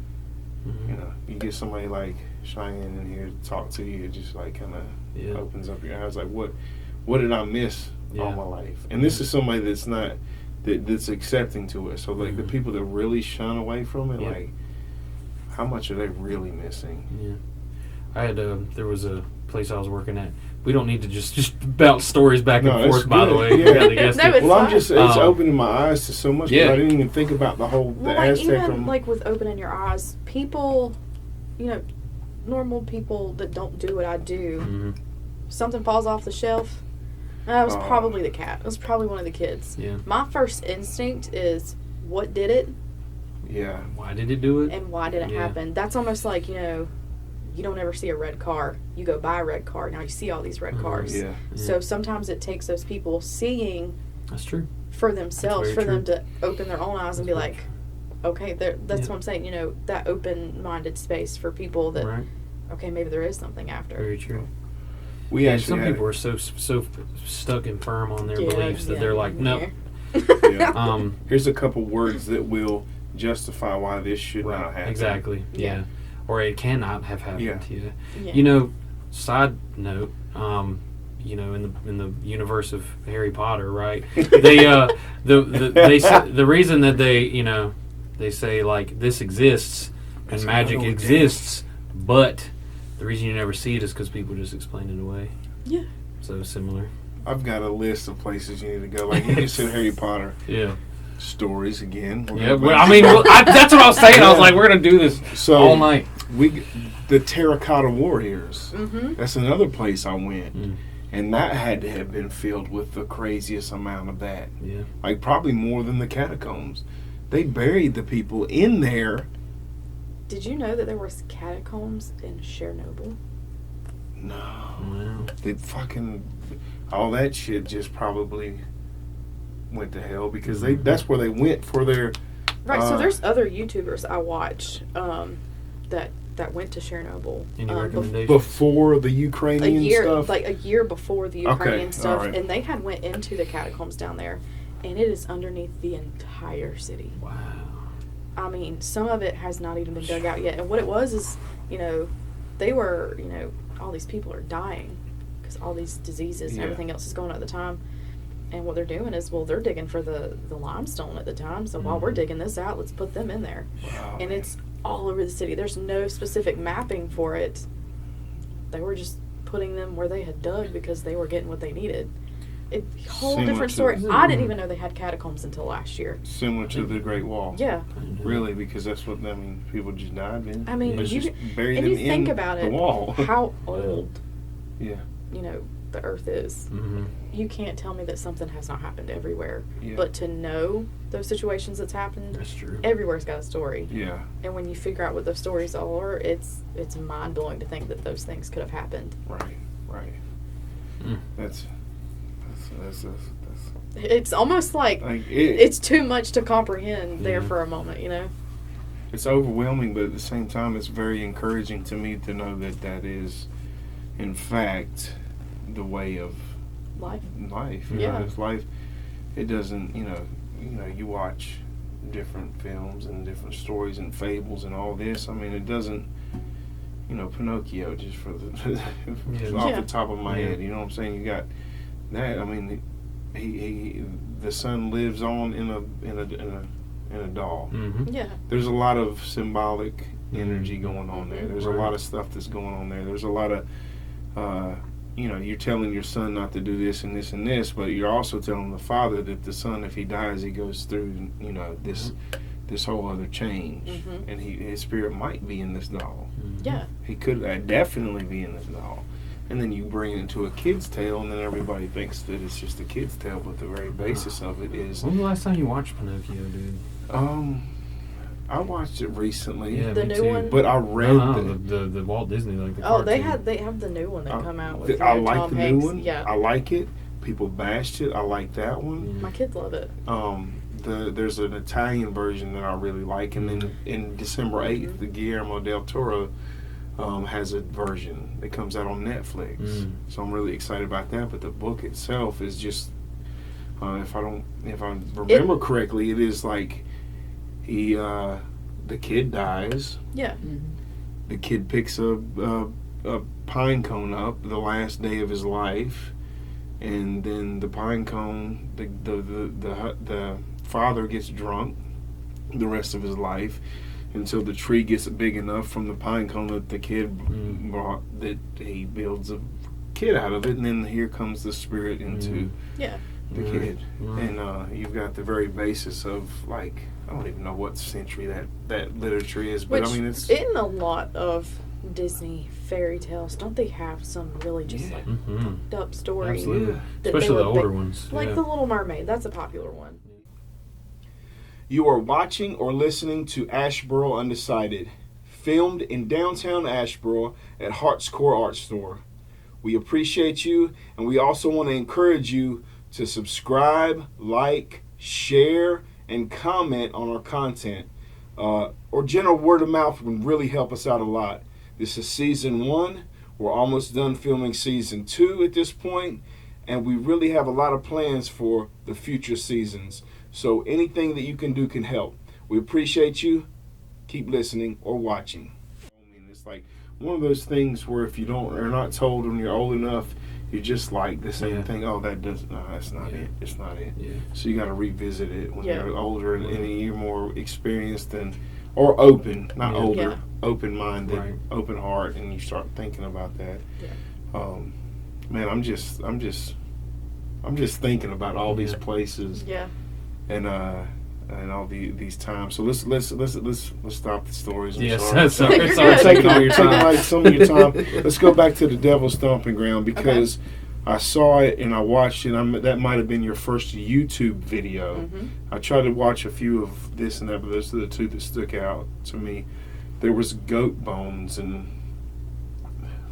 you know, you get somebody like Cheyenne in here to talk to you, it just like kind of opens up your eyes. Like, what did I miss all my life? And this is somebody that's not that's accepting to it. So like the people that really shun away from it, like, how much are they really missing? I had there was a place I was working at. We don't need to just bounce stories back and forth, by the way. It's opening my eyes to so much, but I didn't even think about the whole the Aztec. Even like with opening your eyes, people, you know, normal people that don't do what I do, something falls off the shelf. It was probably the cat. It was probably one of the kids. My first instinct is, what did it? Why did it do it? And why did it happen? That's almost like, you know, you don't ever see a red car. You go buy a red car. Now you see all these red cars. So sometimes it takes those people seeing for themselves, for them to open their own eyes and be like, okay, that's what I'm saying. You know, that open-minded space for people that, okay, maybe there is something after. Very true. Some people are so stuck and firm on their beliefs that they're like, nope. Here's a couple words that will justify why this should not happen. Exactly. Or it cannot have happened. You know, side note, you know, in the universe of Harry Potter, right? They the reason that they say like this exists and magic exists, but the reason you never see it is because people just explain it away. So similar. I've got a list of places you need to go. Like, you just said Harry Potter. Stories again. That's what I was saying. I was like, we're gonna do this all night. The Terracotta Warriors. That's another place I went, and that had to have been filled with the craziest amount of that. Like probably more than the catacombs. They buried the people in there. Did you know that there was catacombs in Chernobyl? No. They fucking all that shit just probably went to hell because that's where they went for their so there's other YouTubers I watch that went to Chernobyl before the Ukrainian stuff, like a year before the Ukrainian stuff, and they had went into the catacombs down there, and it is underneath the entire city. Wow. I mean, some of it has not even been dug out yet, and what it was is, you know, they were, you know, all these people are dying because all these diseases and everything else is going on at the time. And what they're doing is, well, they're digging for the limestone at the time. So while we're digging this out, let's put them in there. Wow, and it's all over the city. There's no specific mapping for it. They were just putting them where they had dug because they were getting what they needed. Whole different story. I didn't even know they had catacombs until last year. Similar to the Great Wall. Really, because that's what people just died in. I mean, you think about it, the wall. How old? You know, the earth is. Mm-hmm. You can't tell me that something has not happened everywhere. Yeah. But to know those situations that's happened, That's true. everywhere's got a story. Yeah. And when you figure out what those stories are, it's mind blowing to think that those things could have happened. Right. Right. Mm. That's It's almost like it, it's too much to comprehend there Yeah. for a moment, you know? it's overwhelming, but at the same time, it's very encouraging to me to know that that is, in fact, the way of Life. life. You Yeah. know, it's life. It doesn't, you watch different films and different stories and fables and all this. I mean, it doesn't, Pinocchio, just for the off Yeah. the top of my Yeah. head. You know what I'm saying? You got that. I mean, the son lives on in a doll. Mm-hmm. Yeah. There's a lot of symbolic energy going on there. There's Right. a lot of stuff that's going on there. There's a lot of, you're telling your son not to do this and this and this, but you're also telling the father that the son, if he dies, he goes through, this whole other change, Mhm. and his spirit might be in this doll. Yeah. He could definitely be in this doll. And then you bring it into a kid's tale, and then everybody thinks that it's just a kid's tale, but the very basis of it is. When was the last time you watched Pinocchio, dude? I watched it recently. Yeah, The me new too. one? But I read No, the Walt Disney, like the Oh, they cartoon. have the new one that come out with I like Tom the Hanks. new one. Yeah. I like it. People bashed it. I like that one. My kids love it. There's an Italian version that I really like, and then in December 8th, the Guillermo del Toro has a version that comes out on Netflix. So I'm really excited about that. But the book itself is just, if I remember correctly, it is like the kid dies. Yeah. The kid picks a pine cone up the last day of his life, and then the pine cone, the father gets drunk the rest of his life until the tree gets big enough from the pine cone that the kid brought, that he builds a kid out of it, and then here comes the spirit into Yeah. the kid. Right. And you've got the very basis of, like, I don't even know what century that literature is, but Which, I mean, it's in a lot of Disney fairy tales, don't they have some really just like Mm-hmm. fucked up story? Absolutely. that they Especially the would older make- ones. Like yeah. The Little Mermaid, that's a popular one. You are watching or listening to Asheboro Undecided, filmed in downtown Asheboro at Heart's Core Art Store. We appreciate you, and we also want to encourage you to subscribe, like, share, and comment on our content. Or general word of mouth would really help us out a lot. This is season 1. We're almost done filming season 2 at this point, and we really have a lot of plans for the future seasons. So anything that you can do can help. We appreciate you. Keep listening or watching. I mean, it's like one of those things where if you are not told when you're old enough, you're just like the same thing. Oh, that's not it. It's not it. Yeah. So you got to revisit it when Yeah. you're older and you're more experienced or open, not Yeah. older, Yeah. open-minded, Right. open heart, and you start thinking about that. Yeah. Man, I'm just thinking about all these places Yeah. and all these times. So let's stop the stories. I'm Yes, sorry. sorry. You're Sorry. good. Taking all your time, like some of your time. Let's go back to the Devil's Stomping Ground because I saw it and I watched it. That might have been your first YouTube video. Mm-hmm. I tried to watch a few of this and that, but those are the two that stuck out to me. There was goat bones and.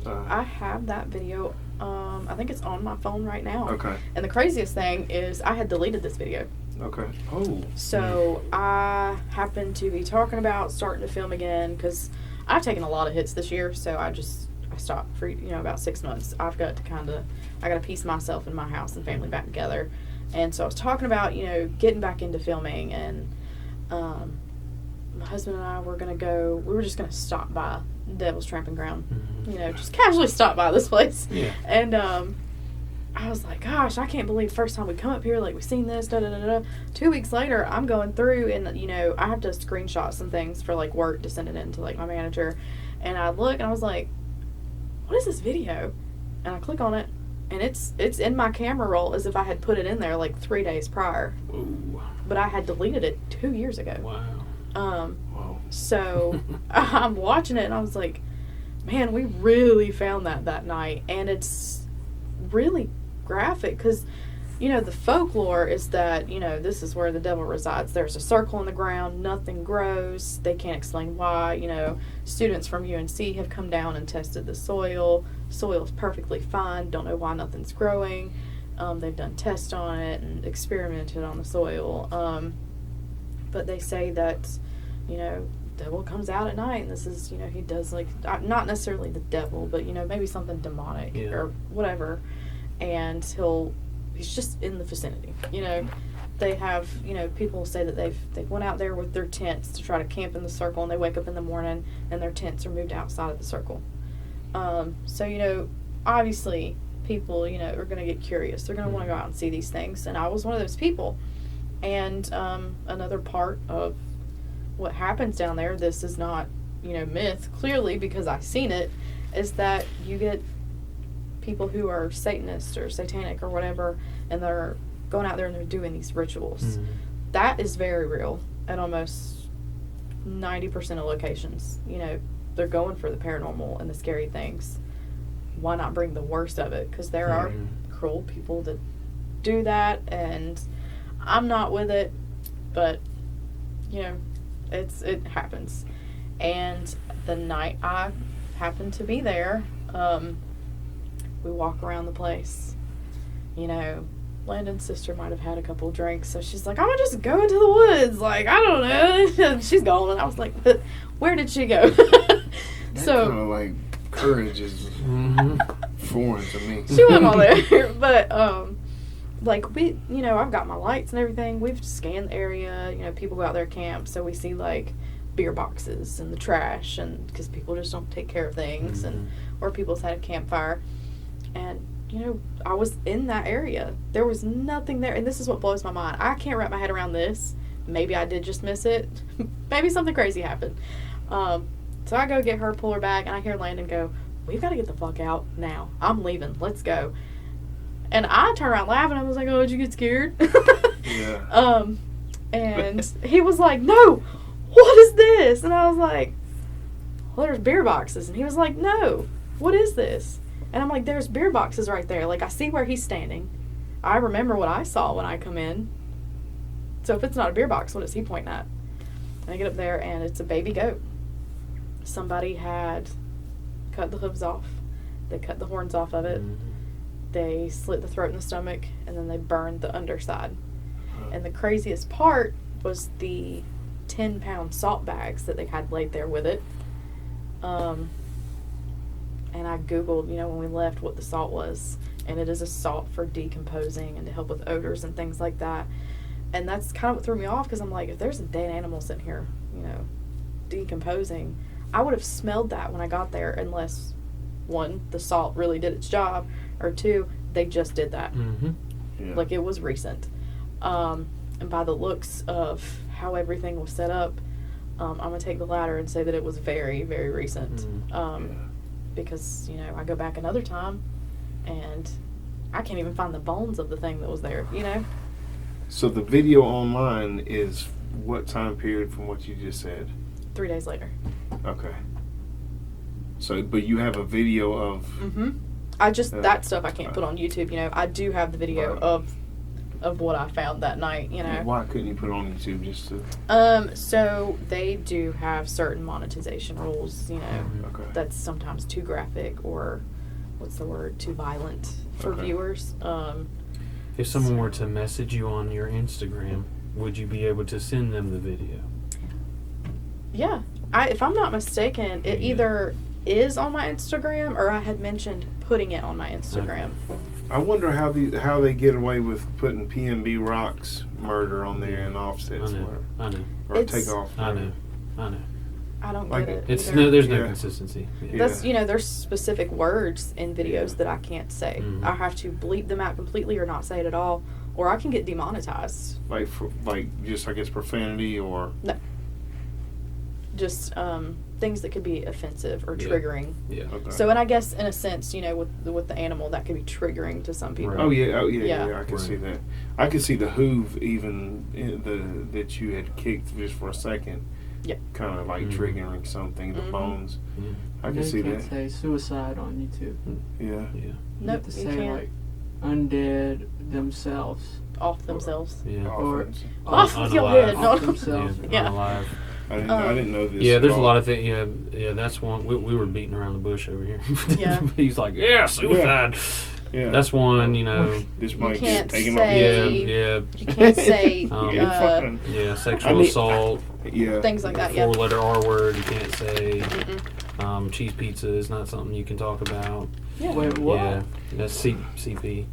I have that video. I think it's on my phone right now. Okay. And the craziest thing is I had deleted this video. Okay. Oh. So I happened to be talking about starting to film again because I've taken a lot of hits this year. So I stopped for about 6 months. I got to piece myself and my house and family back together. And so I was talking about getting back into filming, and my husband and I were gonna go. We were just gonna stop by Devil's Tramping Ground, just casually stop by this place. Yeah. And I was like, gosh, I can't believe the first time we come up here, like, we've seen this, da-da-da-da. 2 weeks later, I'm going through, and, I have to screenshot some things for, like, work to send it in to, like, my manager. And I look, and I was like, what is this video? And I click on it, and it's in my camera roll as if I had put it in there, like, 3 days prior. Ooh. But I had deleted it 2 years ago. Wow. Wow. So I'm watching it, and I was like, man, we really found that night. And it's really graphic because, you know, the folklore is that, you know, this is where the devil resides. There's a circle in the ground, nothing grows. They can't explain why. You know, students from UNC have come down and tested the soil. Soil's perfectly fine. Don't know why nothing's growing. They've done tests on it and experimented on the soil. But they say that, you know, devil comes out at night, and this is, you know, he does, like, not necessarily the devil, but, you know, maybe something demonic or whatever, and he's just in the vicinity. You know, they have, you know, people say that they went out there with their tents to try to camp in the circle, and they wake up in the morning and their tents are moved outside of the circle. So, you know, obviously people, you know, are going to get curious. They're going to want to go out and see these things, and I was one of those people. And another part of what happens down there, this is not, you know, myth, clearly, because I've seen it, is that you get people who are Satanists or satanic or whatever, and they're going out there and they're doing these rituals. Mm-hmm. That is very real at almost 90% of locations. You know, they're going for the paranormal and the scary things. Why not bring the worst of it? Because there are cruel people that do that, and I'm not with it, but, you know, it happens. And the night I happened to be there, we walk around the place. You know, Landon's sister might have had a couple drinks, so she's like, I'm gonna just go into the woods. Like, I don't know. And she's gone, and I was like, where did she go? So kind of like courage is foreign to me. She went all there, but like, we, you know, I've got my lights and everything. We've scanned the area. You know, people go out there camp, so we see like beer boxes in the trash, and because people just don't take care of things, and or people's had a campfire. And, you know, I was in that area. There was nothing there. And this is what blows my mind. I can't wrap my head around this. Maybe I did just miss it. Maybe something crazy happened. So I go get her, pull her back, and I hear Landon go, we've got to get the fuck out now. I'm leaving. Let's go. And I turned around laughing. I was like, oh, did you get scared? Yeah. And he was like, no, what is this? And I was like, well, there's beer boxes. And he was like, no, what is this? And I'm like, there's beer boxes right there. Like, I see where he's standing. I remember what I saw when I come in. So if it's not a beer box, what is he pointing at? And I get up there, and it's a baby goat. Somebody had cut the hooves off. They cut the horns off of it. They slit the throat and the stomach, and then they burned the underside. And the craziest part was the 10-pound salt bags that they had laid there with it. And I Googled, you know, when we left, what the salt was. And it is a salt for decomposing and to help with odors and things like that. And that's kind of what threw me off, because I'm like, if there's a dead animal sitting here, you know, decomposing, I would have smelled that when I got there, unless, one, the salt really did its job, or two, they just did that. Yeah. Like, it was recent. And by the looks of how everything was set up, I'm going to take the latter and say that it was very, very recent. Because, you know, I go back another time, and I can't even find the bones of the thing that was there, you know? So the video online is what time period from what you just said? 3 days later. Okay. So, but you have a video of... I just, that stuff I can't put on YouTube, you know? I do have the video of what I found that night, you know? Why couldn't you put it on YouTube just to... So they do have certain monetization rules, you know? That's sometimes too graphic, or, what's the word, too violent for viewers. If someone were to message you on your Instagram, would you be able to send them the video? Yeah. If I'm not mistaken, it either is on my Instagram, or I had mentioned putting it on my Instagram. I wonder how they get away with putting PNB Rock's murder on there and Offset's murder. I know. Or Takeoff. I know. I don't Like, get it. It's either. there's no consistency. That's, you know, there's specific words in videos that I can't say. I have to bleep them out completely, or not say it at all, or I can get demonetized. Like just, I guess, profanity or... No. Just things that could be offensive or triggering. Yeah. Okay. So, and I guess in a sense, you know, with the animal, that could be triggering to some people. Right. Oh yeah. I can see Right. that. I can see the hoof even that you had kicked just for a second. Yeah. Kind of like triggering something. The bones. Yeah. I can see can't that. say suicide on YouTube. Yeah. Yeah. Nope, have to you say can't. like undead themselves. Off themselves. Yeah. Or- Offense. Off with your Unalive. head. Off No. themselves. Yeah. Unalive. I didn't know this. Yeah, at there's a all. lot of things. Yeah, that's one. We were beating around the bush over here. Yeah. He's like, yeah, suicide. Yeah. That's one, you know. This might can't get taken say- off. Yeah, You can't say Yeah, yeah. I Sexual mean- assault, yeah. things like that. Yeah. four-letter R word. You can't say. Mm-mm. Cheese pizza is not something you can talk about. Yeah. Wait, what? Yeah, that's CP.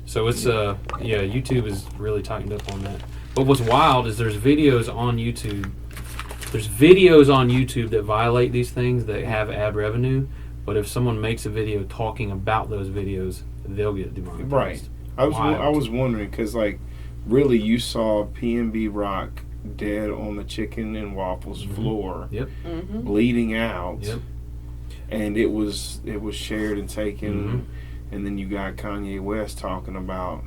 So it's YouTube is really tightened up on that. But what's wild is there's videos on YouTube. There's videos on YouTube that violate these things that have ad revenue. But if someone makes a video talking about those videos, they'll get demonetized. Right. I was wondering because like, really, you saw PNB Rock dead on the chicken and waffles floor, Yep. Mm-hmm. bleeding out. Yep. And it was shared and taken, Mm-hmm. and then you got Kanye West talking about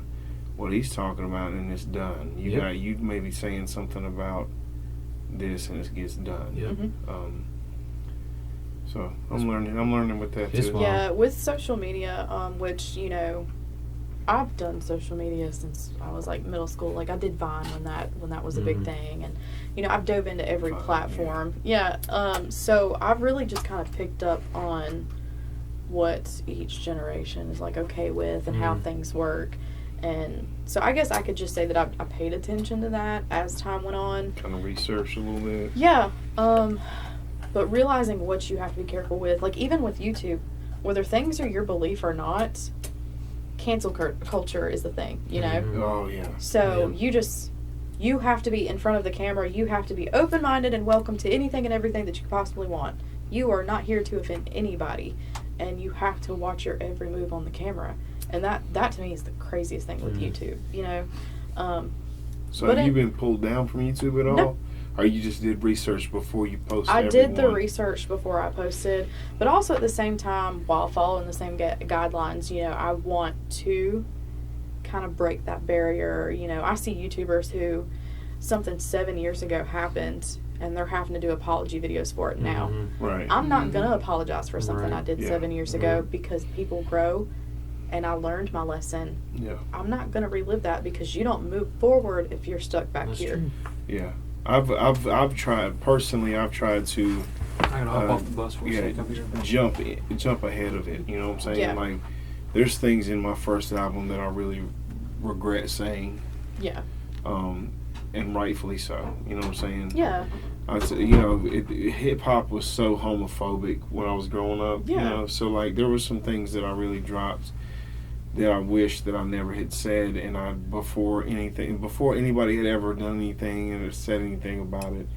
what he's talking about, and it's done. You got you maybe saying something about this, and it gets done. Yep. Mm-hmm. So I'm learning with that It's too. wild. Yeah, with social media, which, you know, I've done social media since I was like middle school. Like I did Vine when that was a big Mhm. thing, and you know I've dove into every Vine, platform. Yeah. So I've really just kind of picked up on what each generation is like okay with and how Mhm. things work, and so I guess I could just say that I paid attention to that as time went on. Kind of research a little bit. Yeah. But realizing what you have to be careful with, like even with YouTube, whether things are your belief or not, cancel culture is the thing, you know? Mhm. Oh yeah. So Yeah. you have to be in front of the camera. You have to be open-minded and welcome to anything and everything that you could possibly want. You are not here to offend anybody, and you have to watch your every move on the camera. And that to me is the craziest thing with Mhm. YouTube, you know? So But have you been pulled down from YouTube at all? No. Or you just did research before you posted? I did the everyone? research before I posted, but also at the same time, while following the same guidelines, you know, I want to kind of break that barrier. You know, I see YouTubers who something 7 years ago happened, and they're having to do apology videos for it now. Mhm. Right. I'm not going to apologize for something Right. I did Yeah. 7 years ago because people grow, and I learned my lesson. Yeah. I'm not going to relive that because you don't move forward if you're stuck back That's here. true. Yeah. I've tried personally. I've tried to I gotta hop off the bus for a second. I'll be right back. jump ahead of it. You know what I'm saying? Yeah. Like, there's things in my first album that I really regret saying, Yeah. and rightfully so. You know what I'm saying? Yeah. Hip hop was so homophobic when I was growing up. You Yeah. know, so like there were some things that I really dropped that I wish that I never had said, and before anybody had ever done anything and said anything about it,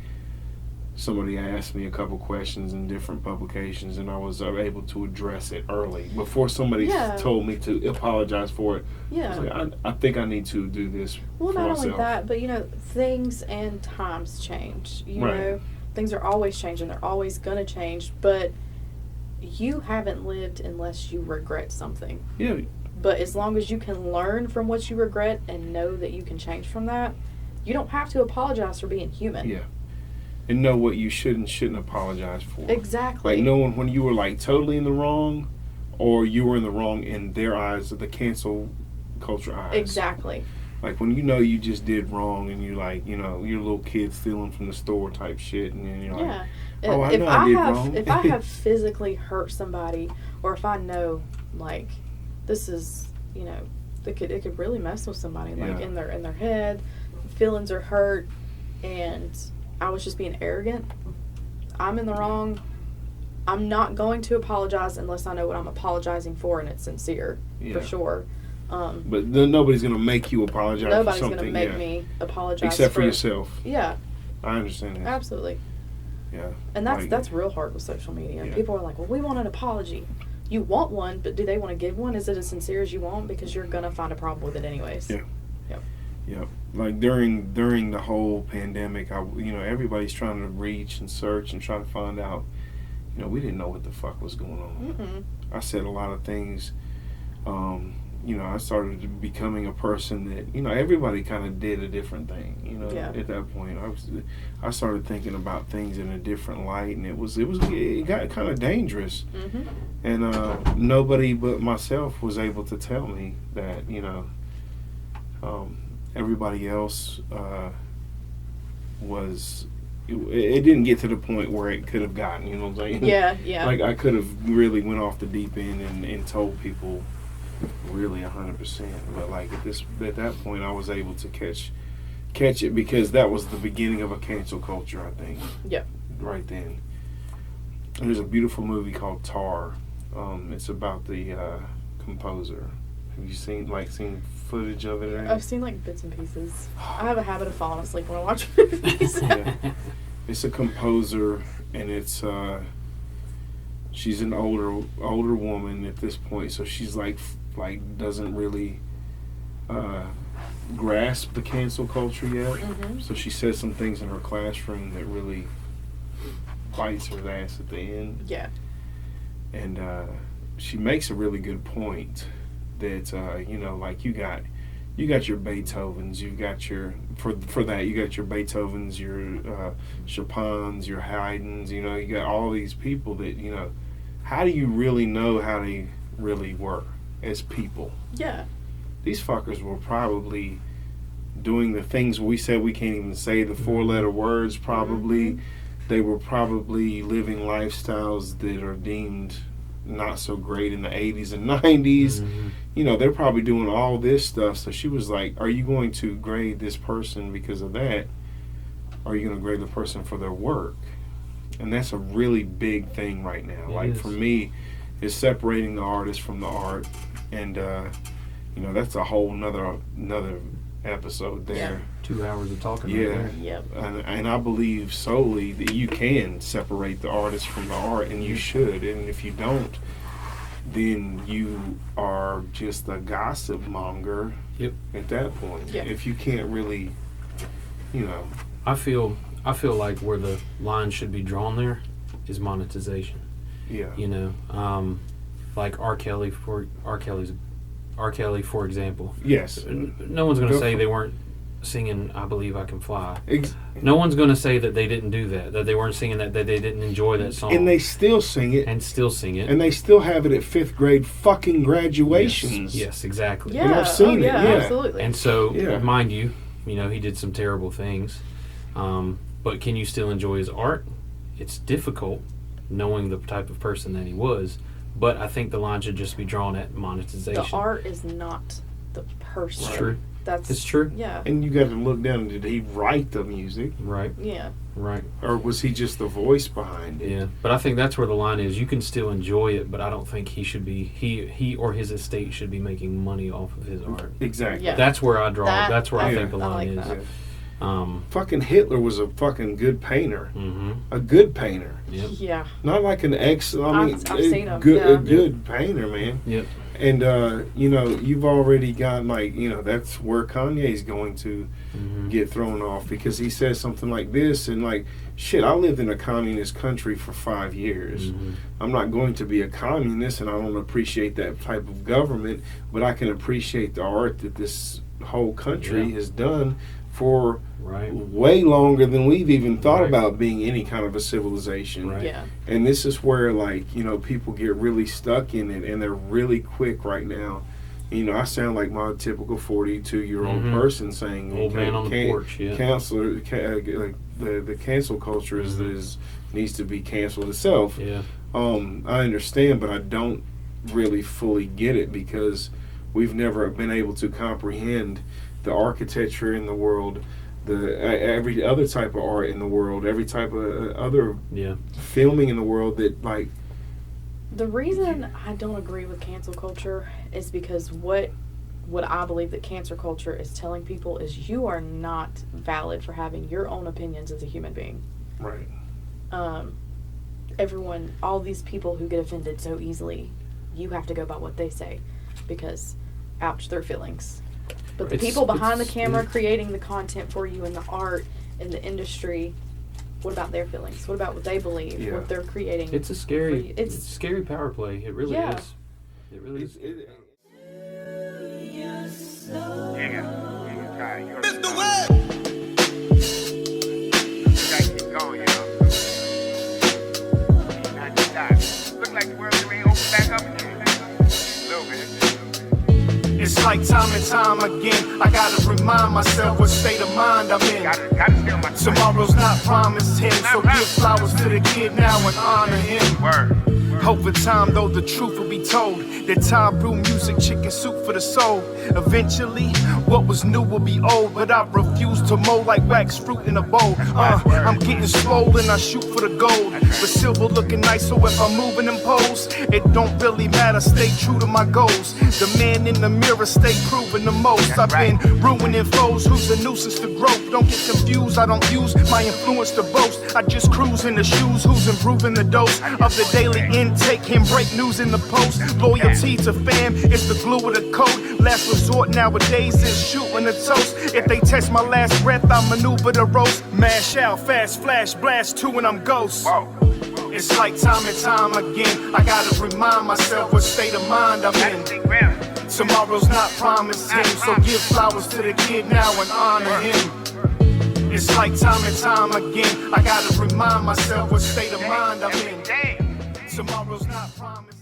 somebody asked me a couple questions in different publications, and I was able to address it early before somebody Yeah. told me to apologize for it. I Yeah. was like, I think I need to do this Well, for not myself. only that, but you know, things and times change. You Right. know, things are always changing. They're always gonna change. But you haven't lived unless you regret something. Yeah, But as long as you can learn from what you regret and know that you can change from that, you don't have to apologize for being human. yeah. And know what you should and shouldn't apologize for. Exactly. Like knowing when you were like totally in the wrong, or you were in the wrong in their eyes, the cancel culture eyes. Exactly. Like when you know you just did wrong, and you like, you know, you're a little kid stealing from the store type shit, and then you're like, Yeah. oh, I know I did wrong. If I have physically hurt somebody, or if I know like this is, you know, it could really mess with somebody, like Yeah. in their head, feelings are hurt, and I was just being arrogant. I'm in the wrong. I'm not going to apologize unless I know what I'm apologizing for and it's sincere, Yeah. for sure. But then nobody's gonna make you apologize Nobody's for something. gonna make yeah. me apologize Except for yourself. Yeah, I understand that. absolutely. Yeah. And that's Like- that's real hard with social media. Yeah. People are like, well, we want an apology. You want one, but do they want to give one? Is it as sincere as you want? Because you're going to find a problem with it anyways. Yeah. Yep. Like during the whole pandemic, everybody's trying to reach and search and try to find out. You know, we didn't know what the fuck was going on. Mm-mm. I said a lot of things I started becoming a person that, everybody kind of did a different thing, at that point. I started thinking about things in a different light, and it got kind of dangerous. Mm-hmm. And nobody but myself was able to tell me that, everybody else was, it didn't get to the point where it could have gotten, you know what I'm saying? Yeah. Like, I could have really went off the deep end and told people really 100%. But, like, at that point, I was able to catch it, because that was the beginning of a cancel culture, I think. Yep. Right then. And there's a beautiful movie called Tar. It's about the composer. Have you seen footage of it? I've seen like bits and pieces. I have a habit of falling asleep when I watch movies. Yeah. It's a composer, and it's she's an older woman at this point, so she's like doesn't really grasp the cancel culture yet. Mm-hmm. So she says some things in her classroom that really bites her ass at the end. Yeah. And she makes a really good point that like you got your Beethovens, you got your for that you got your Beethovens, your Chopins, your Haydns, you got all these people that how do you really know how they really were as people? Yeah. These fuckers were probably doing the things we said we can't even say, the 4-letter words probably. Mm-hmm. They were probably living lifestyles that are deemed not so great in the 80s and 90s. Mm-hmm. They're probably doing all this stuff. So she was like, are you going to grade this person because of that? Or are you going to grade the person for their work? And that's a really big thing right now. For me, it's separating the artist from the art. And, that's a whole another episode there. Yeah. 2 hours of talking. Yeah. Right there. Yep. And I believe solely that you can separate the artist from the art, and you should. And if you don't, then you are just a gossip monger. Yep. At that point. Yeah. If you can't really, I feel like where the line should be drawn there is monetization. Yeah. Like R. Kelly, for example. Yes. No one's going to say they weren't singing "I Believe I Can Fly." No one's going to say that they didn't do that they weren't singing that they didn't enjoy that song. And they still sing it. And still sing it. And they still have it at 5th grade fucking graduations. Yes, exactly. Yeah. And I've seen it. Yeah, Yeah. absolutely. And so, Yeah. mind you, he did some terrible things. But can you still enjoy his art? It's difficult knowing the type of person that he was. But I think the line should just be drawn at monetization. The art is not the person. It's true. It's true. Yeah. And you got to look down. Did he write the music? Right. Yeah. Right. Or was he just the voice behind it? Yeah. But I think that's where the line is. You can still enjoy it, but I don't think he should be, he or his estate should be making money off of his art. Exactly. Yeah. That's where I draw. That's where I yeah, think the line like is. that. Fucking Hitler was a fucking good painer. Mm-hmm. A good painer. Yep. Yeah. Not like an excellent. I've seen him. Good, Yeah. a good painter, man. Yep. And you've already got that's where Kanye's going to get thrown off, because he says something like this, and like, shit, I lived in a communist country for 5 years. Mm-hmm. I'm not going to be a communist, and I don't appreciate that type of government, but I can appreciate the art that this whole country has done for way longer than we've even thought about being any kind of a civilization. Right. Yeah. And this is where, people get really stuck in it, and they're really quick right now. I sound like my typical 42-year-old person saying, Old man on the porch, yeah. The cancel culture is needs to be canceled itself. Yeah. I understand, but I don't really fully get it, because we've never been able to comprehend the architecture in the world, every other type of art in the world, every type of other filming in the world that, like... The reason I don't agree with cancel culture is because what I believe that cancel culture is telling people is you are not valid for having your own opinions as a human being. Right. Everyone, all these people who get offended so easily, you have to go by what they say, because, ouch, their feelings. But the people behind the camera creating the content for you in the art, in the industry, what about their feelings? What about what they believe? What they're creating? It's a scary, it's a scary power play. It really is. It really is. It's like time and time again, I gotta remind myself what state of mind I'm in. Tomorrow's not promised him, so give flowers to the kid now and honor him. Over time, though, the truth will be told. That TyBru music, chicken soup for the soul. Eventually, what was new will be old, but I refuse to mold like wax fruit in a bowl. I'm getting swollen, I shoot for the gold. But silver looking nice, so if I'm moving in pose, it don't really matter, stay true to my goals. The man in the mirror, stay proving the most. I've been ruining foes, who's a nuisance to growth. Don't get confused, I don't use my influence to boast. I just cruise in the shoes, who's improving the dose of the daily intake. Him break news in the post. Loyalty to fam is the glue of the code. Last resort nowadays is shooting a toast. If they test my last breath, I maneuver the roast. Mash out, fast flash, blast two, and I'm ghost. It's like time and time again, I gotta remind myself what state of mind I'm in. Tomorrow's not promised him, so give flowers to the kid now and honor him. It's like time and time again, I gotta remind myself what state of mind I'm in. Tomorrow's not promised.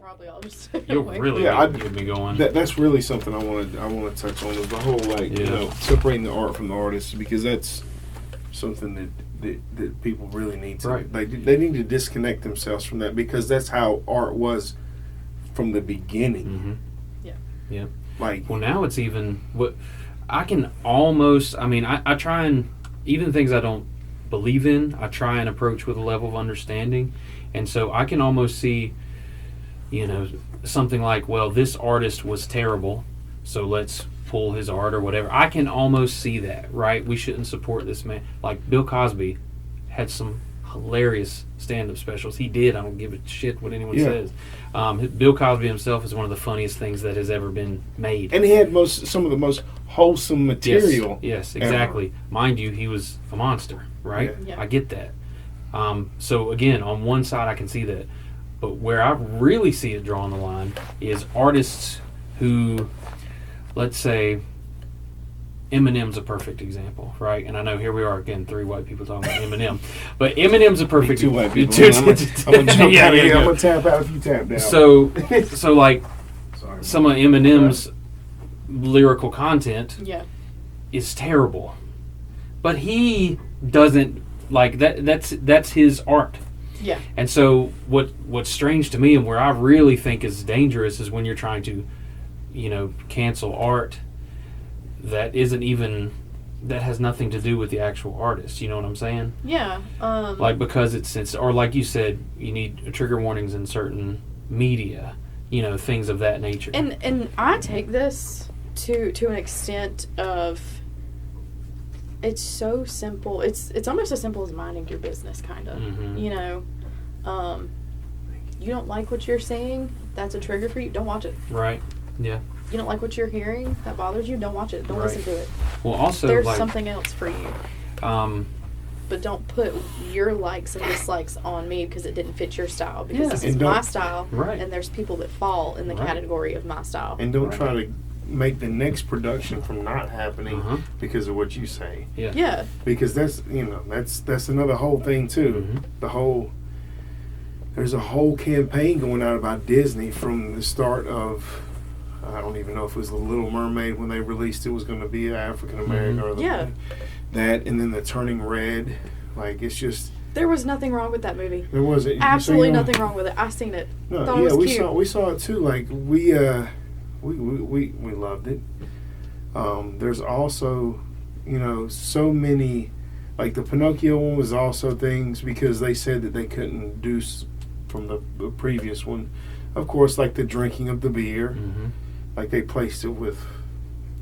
Probably all just You'll really get me going. That's really something I want to touch on, is the whole you know, separating the art from the artist, because that's something that people really need to they need to disconnect themselves from that, because that's how art was from the beginning. Yeah. Like, well, now it's even what I can almost. I mean, I try and even things I don't believe in, I try and approach with a level of understanding, and so I can almost see, you know, something like, well, this artist was terrible, so let's pull his art or whatever. I can almost see that, right? We shouldn't support this man. Like Bill Cosby had some hilarious stand-up specials. He did. I don't give a shit what anyone says. Bill Cosby himself is one of the funniest things that has ever been made. And he had some of the most wholesome material. Yes, exactly. Ever. Mind you, he was a monster, right? Yeah. I get that. So again, on one side I can see that. But where I really see it drawing the line is artists who, let's say, Eminem's a perfect example, right? And I know here we are again, 3 white people talking about Eminem, but Eminem's a perfect 2 white people. I'm gonna jump out of here. I'm gonna tap out if you tap down. So like some of Eminem's lyrical content is terrible, but he doesn't like that. That's his art. Yeah. And so what's strange to me, and where I really think is dangerous, is when you're trying to, you know, cancel art that isn't even, that has nothing to do with the actual artist. You know what I'm saying? Yeah. Like, because it's or like you said, you need trigger warnings in certain media, you know, things of that nature. And I take this to an extent of, it's so simple. It's almost as simple as minding your business, kind of. Mm-hmm. You know, you don't like what you're seeing, that's a trigger for you. Don't watch it. Right. Yeah. You don't like what you're hearing, that bothers you. Don't watch it. Don't listen to it. Well, also there's like, something else for you. But don't put your likes and dislikes on me because it didn't fit your style. Because this is my style, and there's people that fall in the category of my style. And don't try to make the next production from not happening because of what you say. Yeah. Because that's, you know, that's another whole thing too. There's a whole campaign going out about Disney from the start of, I don't even know if it was The Little Mermaid when they released it was going to be African American or that, and then the Turning Red. Like, it's just, there was nothing wrong with that movie. There wasn't absolutely nothing wrong with it. I seen it. No, thought it was cute. we saw it too. Like, we loved it. There's also, you know, so many, like the Pinocchio one was also things because they said that they couldn't do from the previous one. Of course, like the drinking of the beer, like they replaced it with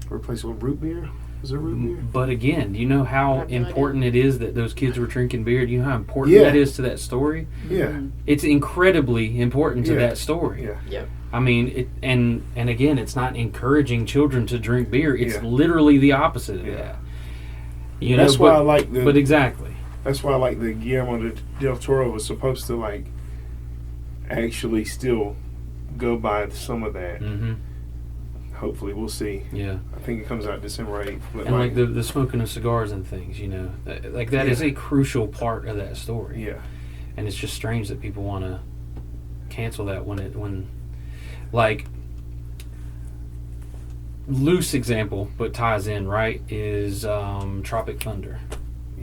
root beer. Was it root beer? But again, do you know how important it is that those kids were drinking beer? Do you know how important that is to that story? Yeah, it's incredibly important to that story. Yeah. I mean, and again, it's not encouraging children to drink beer. It's literally the opposite of that. You know, that's why I like the. But exactly. That's why I like the Guillermo del Toro was supposed to like actually still go by some of that. Hopefully, we'll see. Yeah. I think it comes out December 8th. But And like the smoking of cigars and things, you know, like that is a crucial part of that story. Yeah. And it's just strange that people want to cancel that when like loose example, but ties in, right, is Tropic Thunder.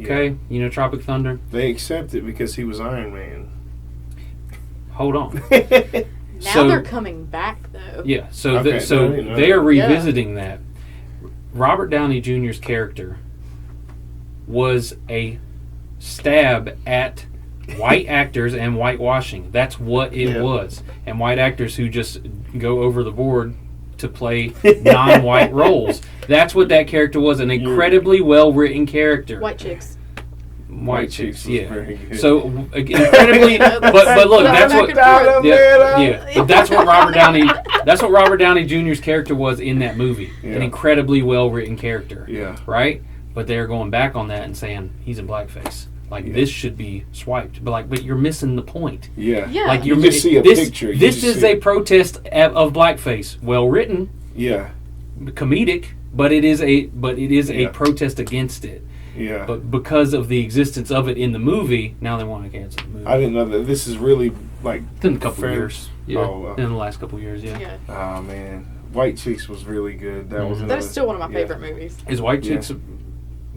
Okay, Yeah. you know Tropic Thunder. They accept it because he was Iron Man. Hold on. Now they're coming back though. Yeah, so Okay, so I didn't know they are that. revisiting that. Robert Downey Jr.'s character was a stab at white actors and whitewashing. That's what it was. And white actors who just go over the board to play non-white roles. That's what that character was. An incredibly well-written character. White chicks. White chicks, was yeah. very good. So incredibly, but look, that's what. But that's what Robert Downey. That's what Robert Downey Jr.'s character was in that movie. Yeah. An incredibly well-written character. Yeah. Right. But they're going back on that and saying he's in blackface. Like this should be swiped. But you're missing the point. Yeah. Yeah. Like You just see a picture. You This just is see a protest of blackface. Well written, Yeah. comedic, but it is a Yeah. protest against it. Yeah. But because of the existence of it in the movie, now they want to cancel the movie. I didn't know that this is really like In a couple fair- years. Yeah. Oh, In the last couple of years, yeah. Yeah. oh man, White Chicks was really good. That was Mhm. That is still one of my yeah. favorite movies. Is White Yeah. Chicks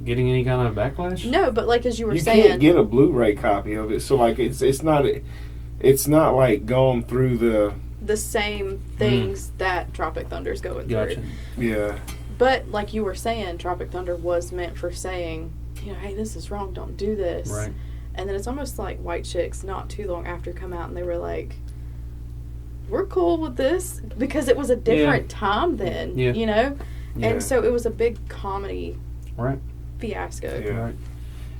getting any kind of backlash? No, but like as you were You saying, can't get a Blu-ray copy of it, so like it's not like going through the same things that Tropic Thunder's going Gotcha. through. yeah. But like you were saying, Tropic Thunder was meant for saying, you know, hey, this is wrong, don't do this. Right. And then it's almost like White Chicks not too long after come out and they were like, we're cool with this because it was a different time then, Yeah. you know? Yeah. And so it was a big comedy Right. fiasco. Yeah. Right.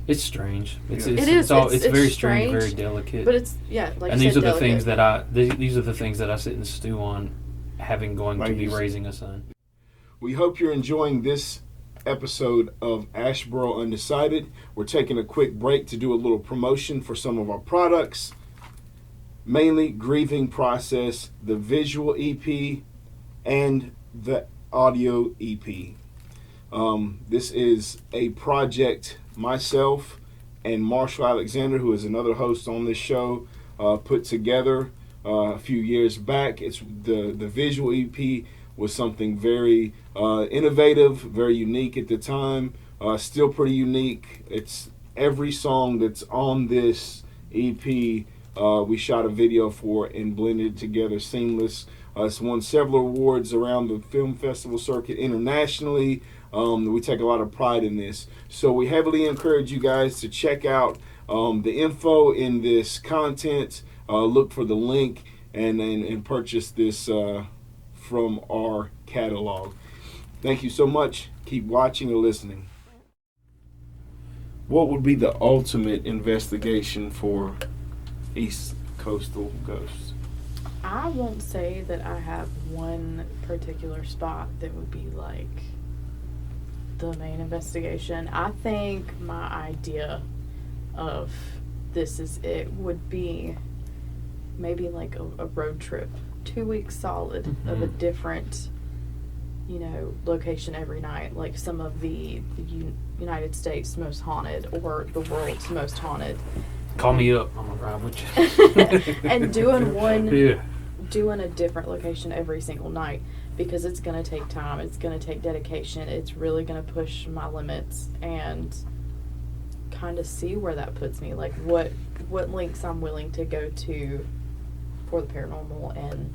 It's strange. It's Yeah. it's, It is. it's all It's it's very strange, very delicate. But it's, yeah, like and you these said, are the things delicate. that these are the things that I sit and stew on, having going Like to be you said. raising a son. We hope you're enjoying this episode of ASHEBORO Undecided. We're taking a quick break to do a little promotion for some of our products, mainly Grieving Process, the visual EP, and the audio EP. This is a project myself and Marshall Alexander, who is another host on this show, put together a few years back. It's the visual EP was something very innovative, very unique at the time. Still pretty unique. It's every song that's on this EP. We shot a video for and blended together seamless. It's won several awards around the film festival circuit internationally. We take a lot of pride in this. So we heavily encourage you guys to check out the info in this content. Look for the link and purchase this from our catalog. Thank you so much. Keep watching and listening. What would be the ultimate investigation for East Coastal Ghosts? I won't say that I have one particular spot that would be like the main investigation. I think my idea of this is it would be maybe like a road trip, 2 weeks solid of a different, you know, location every night, like some of the United States most haunted or the world's most haunted. Call me up. I'm gonna ride with you. And doing Yeah. doing a different location every single night, because it's going to take time, it's going to take dedication, it's really going to push my limits, and kind of see where that puts me, like what links I'm willing to go to for the paranormal, and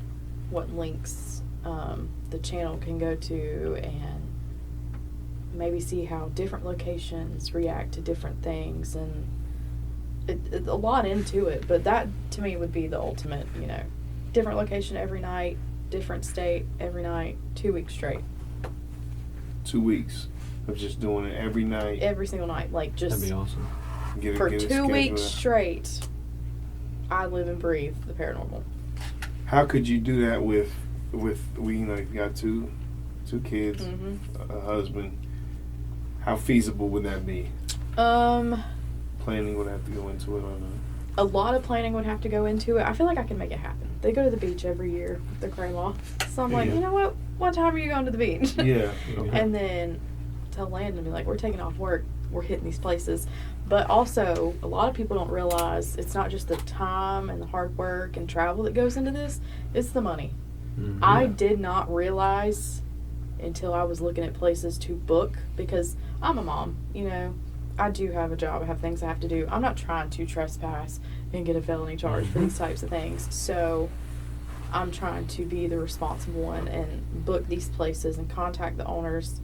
what links the channel can go to, and maybe see how different locations react to different things, and it's a lot into it, but that to me would be the ultimate, you know, different location every night, different state every night, 2 weeks straight. 2 weeks of just doing it every night. Every single night. Like just That'd be awesome. for get a 2 schedule weeks out. straight, I live and breathe the paranormal. How could you do that with we, you know, you've got two kids, Mhm. a husband? How feasible would that be? Planning would have to go into it or not? A lot of planning would have to go into it. I feel like I can make it happen. they go to the beach every year with their grandma. So I'm like, Yeah. you know what time are you going to the beach? Yeah. And then tell Landon, be like, we're taking off work, we're hitting these places. But also, a lot of people don't realize it's not just the time and the hard work and travel that goes into this, it's the money. Mm-hmm. I did not realize until I was looking at places to book, because I'm a mom, you know. I do have a job, I have things I have to do. I'm not trying to trespass and get a felony charge for these types of things. So I'm trying to be the responsible one and book these places and contact the owners.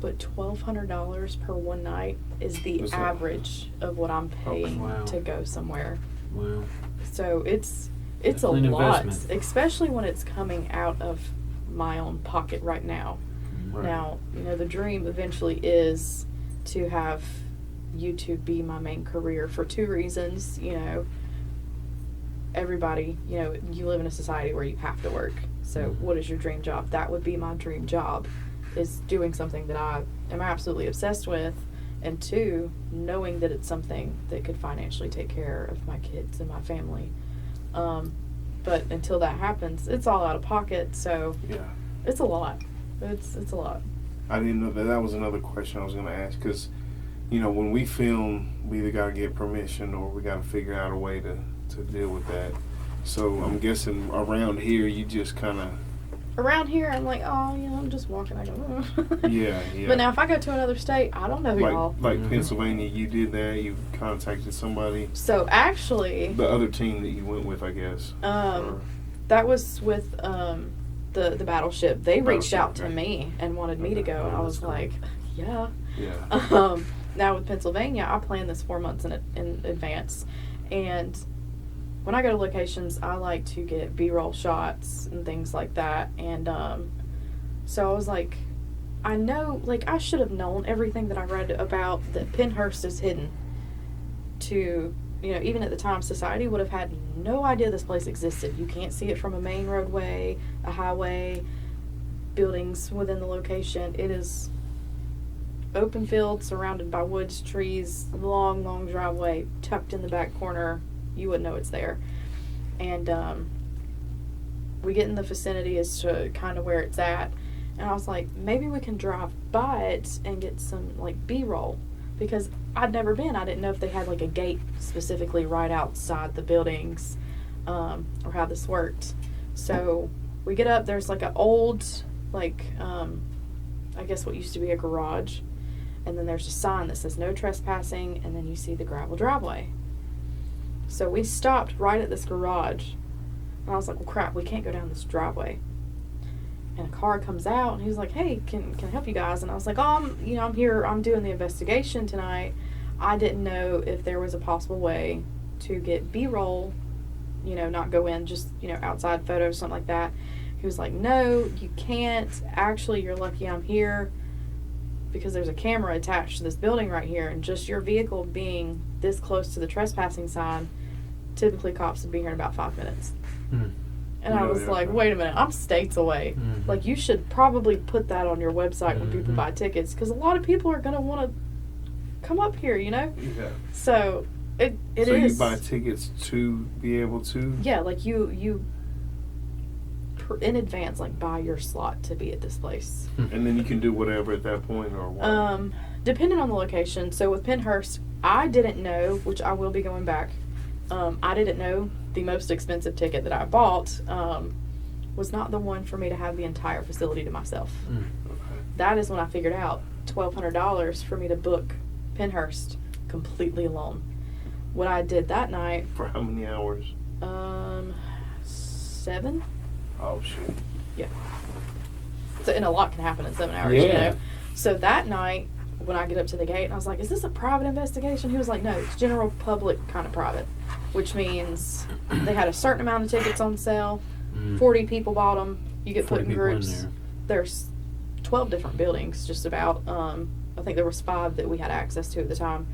But $1,200 per one night is the What's that? average of what I'm paying Wow. to go somewhere. Wow. So it's a Definitely an lot, investment. especially when it's coming out of my own pocket right now. Right. Now, you know, the dream eventually is to have YouTube be my main career for two reasons. You know, everybody, you know, you live in a society where you have to work. So what is your dream job? That would be my dream job, is doing something that I am absolutely obsessed with, and two, knowing that it's something that could financially take care of my kids and my family. But until that happens, it's all out of pocket, so Yeah. it's a lot. It's a lot. I didn't know that was another question I was going to ask, because, you know, when we film, we either got to get permission or we got to figure out a way to deal with that. So I'm guessing around here, you just kind of... Around here, I'm like, oh, you know, I'm just walking. I go, oh. Yeah, yeah. But now if I go to another state, I don't know y'all. Like Pennsylvania, you did that, you contacted somebody. So actually, The other team that you went with, I guess. Or- that was with the battleship. They reached Battleship, out to okay. me and wanted me to Okay. go, and I was like, yeah. Yeah. Now with Pennsylvania, I planned this 4 months in advance, and when I go to locations, I like to get B-roll shots and things like that. And so I was like, I know, like, I should have known everything that I read about that Pennhurst is hidden. To, you know, even at the time, society would have had no idea this place existed. You can't see it from a main roadway, a highway, buildings within the location. It is open field surrounded by woods, trees, long driveway tucked in the back corner. You wouldn't know it's there. And we get in the vicinity as to kind of where it's at, and I was like, maybe we can drive by it and get some like B-roll, because I'd never been. I didn't know if they had like a gate specifically right outside the buildings, or how this worked. So we get up, there's like an old, like I guess what used to be a garage, and then there's a sign that says no trespassing, and then you see the gravel driveway. So we stopped right at this garage, and I was like, well, crap, we can't go down this driveway. And a car comes out, and he's like, hey, can I help you guys? And I was like, oh, I'm here, I'm doing the investigation tonight. I didn't know if there was a possible way to get B-roll, not go in, just, outside photos, something like that. He was like, no, you can't. Actually, you're lucky I'm here, because there's a camera attached to this building right here, and just your vehicle being this close to the trespassing sign, typically cops would be here in about 5 minutes. And I was like, wait a minute, I'm states away. Like, you should probably put that on your website when people buy tickets, because a lot of people are going to want to come up here, Yeah. So it so is. You buy tickets to be able to? Yeah, like you in advance, like, buy your slot to be at this place. And then you can do whatever at that point, or what? Depending on the location. So with Pennhurst, I didn't know, which I will be going back, I didn't know the most expensive ticket that I bought was not the one for me to have the entire facility to myself. Okay. That is when I figured out $1,200 for me to book Pennhurst completely alone. What I did that night, For how many hours? 7. Oh, shit. Yeah. So, and a lot can happen in 7 hours, Yeah. So that night, when I get up to the gate, and I was like, is this a private investigation? He was like, no, it's general public kind of private, which means they had a certain amount of tickets on sale. 40 people bought them. You get put in groups. There's 12 different buildings, just about. I think there was 5 that we had access to at the time.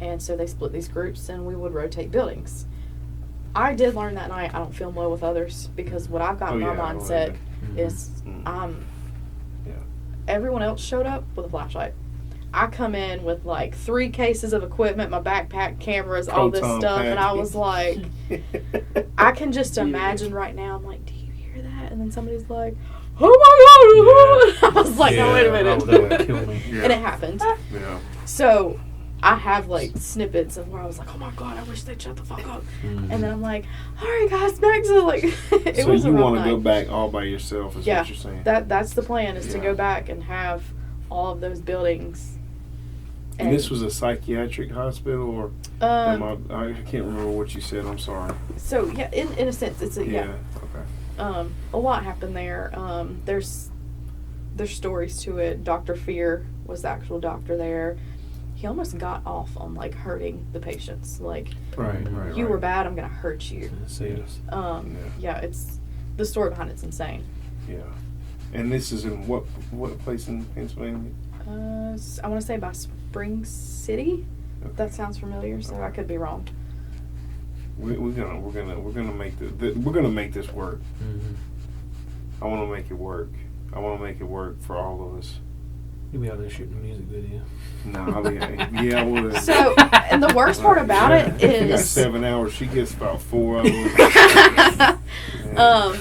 And so they split these groups, and we would rotate buildings. I did learn that night I don't film well with others, because what I've got in my mindset is Yeah. everyone else showed up with a flashlight. I come in with like 3 cases of equipment, my backpack, cameras, all this Proton stuff, and I pack. was like, I can just imagine right now. I'm like, do you hear that? And then somebody's like, oh my god! I was like, no, wait a minute. Oh, that would kill me. Yeah. And it happened. Yeah. So I have like snippets of where I was like, oh my god, I wish they'd shut the fuck up. Mhm. And then I'm like, all right, guys, back to like. It So was you want to go back all by yourself? Is Yeah, what you're saying? that's the plan, is to Yeah. go back and have all of those buildings. And this was a psychiatric hospital, or I can't remember what you said. I'm sorry. So yeah, in a sense, it's a Okay. a lot happened there. There's stories to it. Dr. Fear was the actual doctor there. He almost got off on like hurting the patients. Like, Right. you were bad, I'm gonna hurt you. Sadist. Yeah, it's the story behind it's insane. Yeah. And this is in what place in Pennsylvania? I want to say by Spring City. Okay. That sounds familiar, so I could be wrong. We're gonna make this work. Mm-hmm. I want to make it work. I want to make it work for all of us. You'll be out there shooting a music video. No, I would. So, and the worst part about it We got is, 7 hours. She gets about 4 of them. Yeah.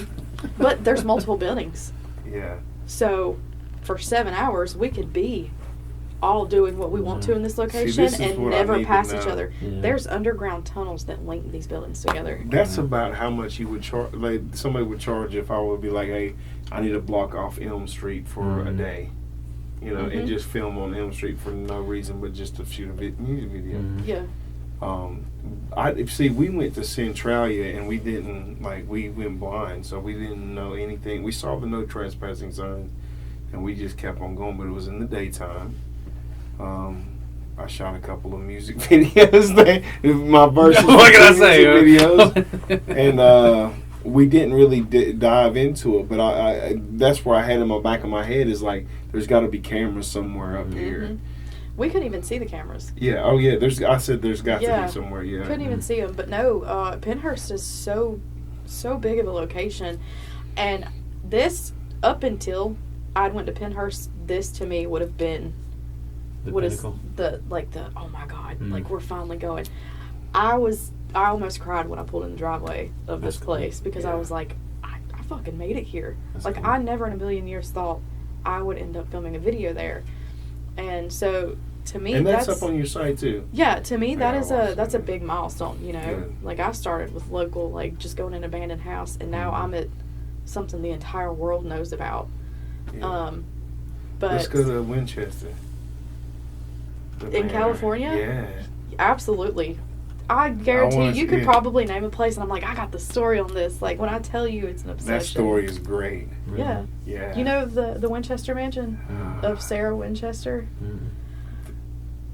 but there's multiple buildings. Yeah. So, for 7 hours, we could be all doing what we want to in this location this is and what I never need to pass each know. other. Yeah. There's underground tunnels that link these buildings together. That's about how much you would charge. Like somebody would charge if I would be like, "Hey, I need to block off Elm Street for a day," and Mhm. just film on Elm Street for no reason but just to shoot a music video. Mhm. Yeah. We went to Centralia and we didn't we went blind, so we didn't know anything. We saw the no trespassing sign, and we just kept on going. But it was in the daytime. I shot a couple of music videos there. My verses. What can I say? Videos, and we didn't really dive into it. But I that's where I had in my back of my head is like, there's got to be cameras somewhere up here. Mhm. We couldn't even see the cameras. Yeah. Oh yeah. There's got to Yeah. be somewhere. Yeah. Couldn't even see them. But no, Pennhurst is so big of a location, and this, up until I went to Pennhurst, this to me would have been The what is pinnacle. the oh my god, Mm. like we're finally going. I almost cried when I pulled in the driveway of this That's cool. place because I Yeah. was like, I fucking made it here. That's Like cool. I never in a million years thought I would end up filming a video there. And so to me And that's up on your site too. yeah, to me that Yeah, is awesome. that's a big milestone, Good. Like I started with local, like just going in an abandoned house, and now I'm at something the entire world knows about. Yeah. But Let's go to Winchester. The In manor. California? Yeah. absolutely. I guarantee wanna you could see it. probably name a place and I'm like, I got the story on this. Like when I tell you it's an obsession. That story is great. Really? Yeah. Yeah. You know the Winchester mansion of Sarah Winchester? Mhm.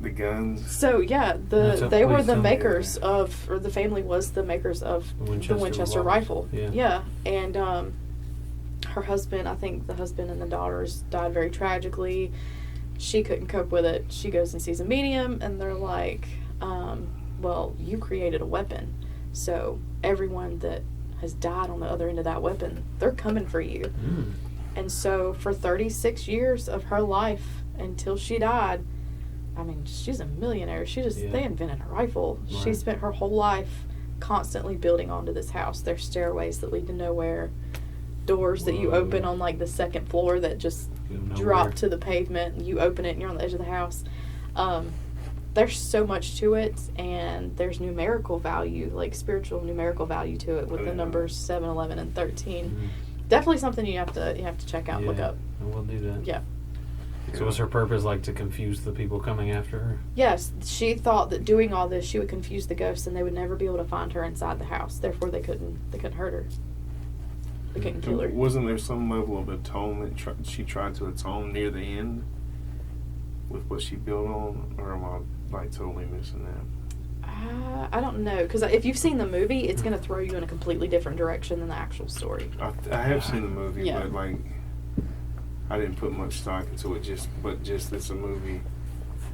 the guns. So yeah, That's a they were place the down makers of, or the family was the makers of The the Winchester rifle. Yeah. And her husband, I think the husband and the daughters died very tragically. She couldn't cope with it. She goes and sees a medium, and they're like, well, you created a weapon, so everyone that has died on the other end of that weapon, they're coming for you. Mm. And so for 36 years of her life until she died, I mean, she's a millionaire. They invented a rifle. She Right. spent her whole life constantly building onto this house. There's stairways that lead to nowhere, doors that you Whoa. open on like the second floor that just You don't know drop where. to the pavement. And you open it and you're on the edge of the house. There's so much to it, and there's numerical value, like spiritual numerical value to it with Oh, the yeah. numbers 7, 11, and 13. Mhm. Definitely something you have to check out and look Yeah, up. I will do that. Yeah. So was her purpose like to confuse the people coming after her? Yes, she thought that doing all this, she would confuse the ghosts, and they would never be able to find her inside the house. Therefore, they couldn't hurt her. They couldn't kill her. Wasn't there some level of atonement she tried to atone near the end with what she built on, or am I like totally missing that? I don't know, because if you've seen the movie, it's going to throw you in a completely different direction than the actual story. I have seen the movie, Yeah. but like I didn't put much stock into it. Just it's a movie.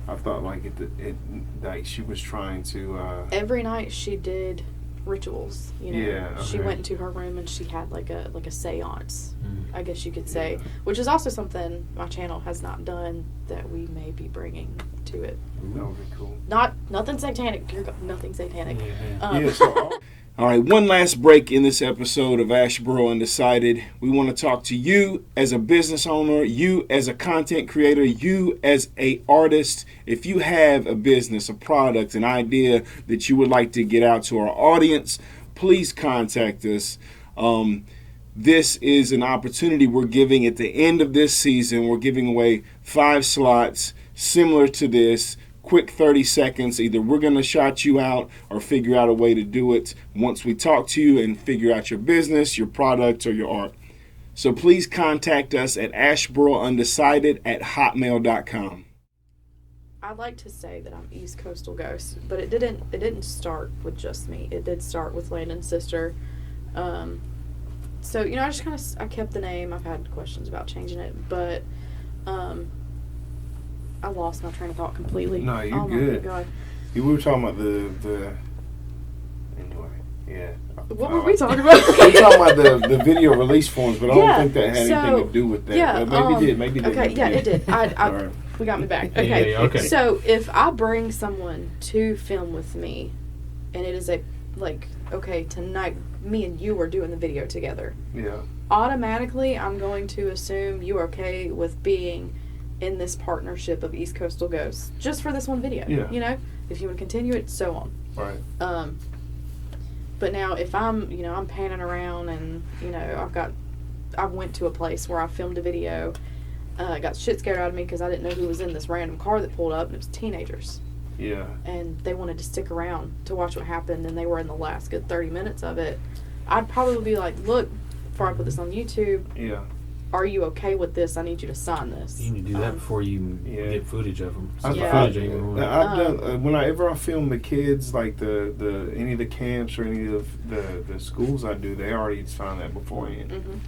I thought like it like she was trying to. Every night she did rituals. You know, Yeah, she okay. went into her room and she had like a seance, I guess you could say, Yeah. which is also something my channel has not done that we may be bringing to it. That would be cool. Nothing satanic, dear God, nothing satanic. Yeah, so all right, one last break in this episode of ASHEBORO Undecided. We want to talk to you as a business owner, you as a content creator, you as a artist. If you have a business, a product, an idea that you would like to get out to our audience, please contact us. This is an opportunity we're giving at the end of this season. We're giving away 5 slots similar to this. Quick 30 seconds. Either we're going to shout you out or figure out a way to do it once we talk to you and figure out your business, your product, or your art. So please contact us at asheboroundecided@hotmail.com. I'd like to say that I'm East Coastal Ghost, but it didn't start with just me. It did start with Landon's sister. So, you know, I kept the name. I've had questions about changing it, but I lost my train of thought completely. No, you're my good. God. We were talking about the anyway, yeah. What were we talking about? We were talking about the video release forms, but I don't think that had anything so, to do with that. yeah, Maybe it did. Maybe it okay, didn't. yeah, it did. All right. We got me back. Yeah, Okay. yeah, okay. So if I bring someone to film with me, and it is okay, tonight me and you are doing the video together. Yeah. Automatically, I'm going to assume you're okay with being in this partnership of East Coastal Ghosts just for this one video. Yeah. You know, if you want to continue it, so on. Right. But now if I'm panning around and, you know, I went to a place where I filmed a video, got shit scared out of me because I didn't know who was in this random car that pulled up, and it was teenagers. Yeah. And they wanted to stick around to watch what happened, and they were in the last good 30 minutes of it. I'd probably be like, look, before I put this on YouTube, Yeah. are you okay with this? I need you to sign this. You need to do that before you get footage of them. I've Yeah. done whenever I film the kids, like the any of the camps or any of the schools I do, they already sign that beforehand. Mm-hmm.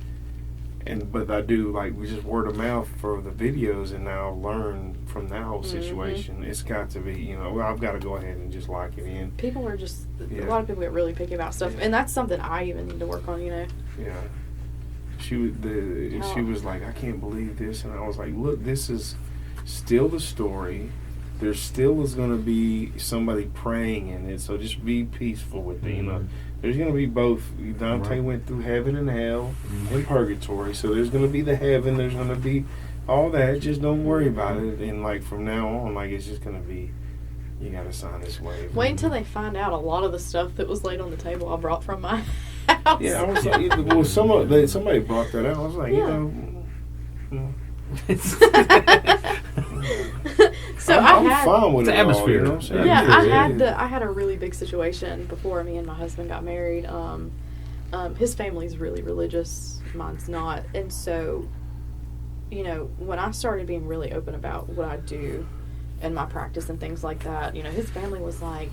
But I do, like, we just word of mouth for the videos, and now learn from that whole situation. It's got to be, you know, I've got to go ahead and just lock it in. People are just, Yeah. a lot of people get really picky about stuff, and that's something I even need to work on, you know. Yeah. She was like, I can't believe this, and I was like, look, this is still the story. There still is going to be somebody praying in it, so just be peaceful with it, you know. There's going to be both. Dante went through heaven and hell and purgatory, so there's going to be the heaven, there's going to be all that. Just don't worry about it, and like from now on, like, it's just going to be, you got to sign this waiver. Wait until they find out a lot of the stuff that was laid on the table I brought from my house. Yeah, I was like, well, somebody brought that out. I was like, Yeah. So I'm I had, fine with It's it the all, atmosphere. you know what I'm saying? yeah, I had a really big situation before me and my husband got married. His family's really religious, mine's not, and so, you know, when I started being really open about what I do and my practice and things like that, you know, his family was like,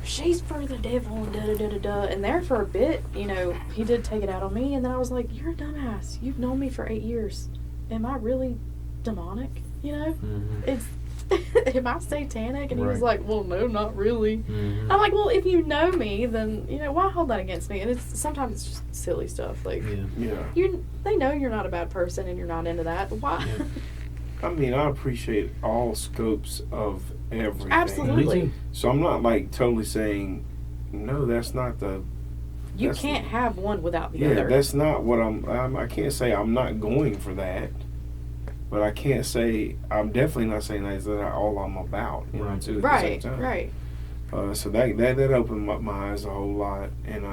she's for the devil and da-da-da-da-da. And there for a bit, you know, he did take it out on me. And then I was like, you're a dumbass. You've known me for 8 years. Am I really demonic? You know? It's, am I satanic? And he was like, well, no, not really. I'm like, well, if you know me, then, you know, why hold that against me? And sometimes it's just silly stuff. Like, they know you're not a bad person and you're not into that. Why? Yeah. I mean, I appreciate all scopes of everything. Absolutely. So I'm not like totally saying, no, that's not the. You can't have one without the Yeah, other. that's not what I can't say I'm not going for that, but I can't say I'm definitely not saying that's all I'm about. You know, too, at the same time. Right. So that opened up my eyes a whole lot, and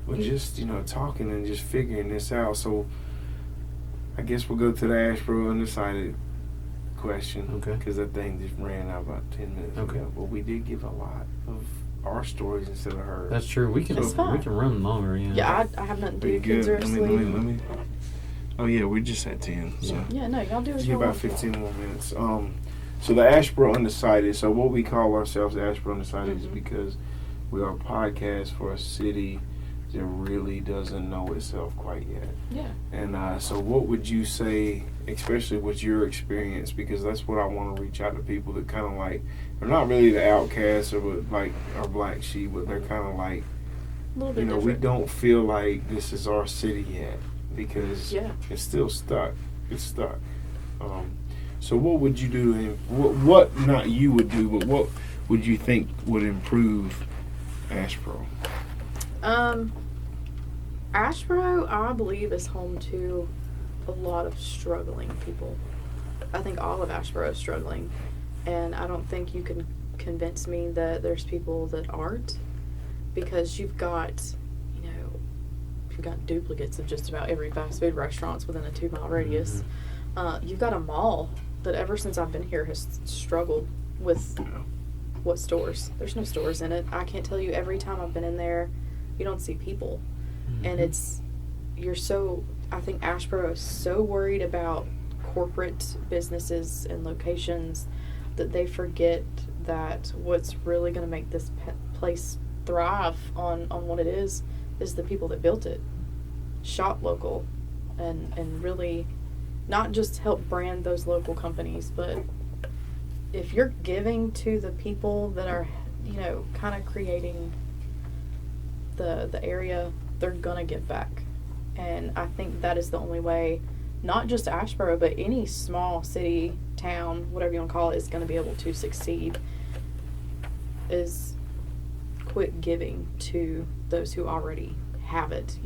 we're just, you know, talking and just figuring this out. So I guess we'll go to the ASHEBORO Undecided question. Okay. Because that thing just ran out about 10 minutes ago. But we did give a lot of our stories instead of hers. That's true. We can run longer. Yeah. Yeah, I have nothing to do. Kids are asleep. Let me. Oh yeah, we just had 10. So. Yeah, no, y'all do what Give you about want. 15 more minutes. So the ASHEBORO Undecided. So what we call ourselves the ASHEBORO Undecided is because we are a podcast for a city that really doesn't know itself quite yet. Yeah. And so what would you say, especially with your experience, because that's what I want to reach out to people that kind of like, they're not really the outcasts or like our black sheep, but they're kind of like, A little bit we different. don't feel like this is our city yet because Yeah. it's still stuck. It's stuck. So what would you do? What not you would do, but what would you think would improve ASHEBORO? ASHEBORO, I believe, is home to a lot of struggling people. I think all of ASHEBORO is struggling, and I don't think you can convince me that there's people that aren't, because you've got duplicates of just about every fast food restaurants within a 2-mile radius. You've got a mall that ever since I've been here has struggled with what stores. There's no stores in it. I can't tell you, every time I've been in there, you don't see people. And I think ASHEBORO is so worried about corporate businesses and locations that they forget that what's really going to make this place thrive on what it is the people that built it. Shop local and really not just help brand those local companies, but if you're giving to the people that are, kind of creating the area, they're gonna give back. And I think that is the only way, not just ASHEBORO, but any small city, town, whatever you want to call it, is going to be able to succeed, is quit giving to those who already have it,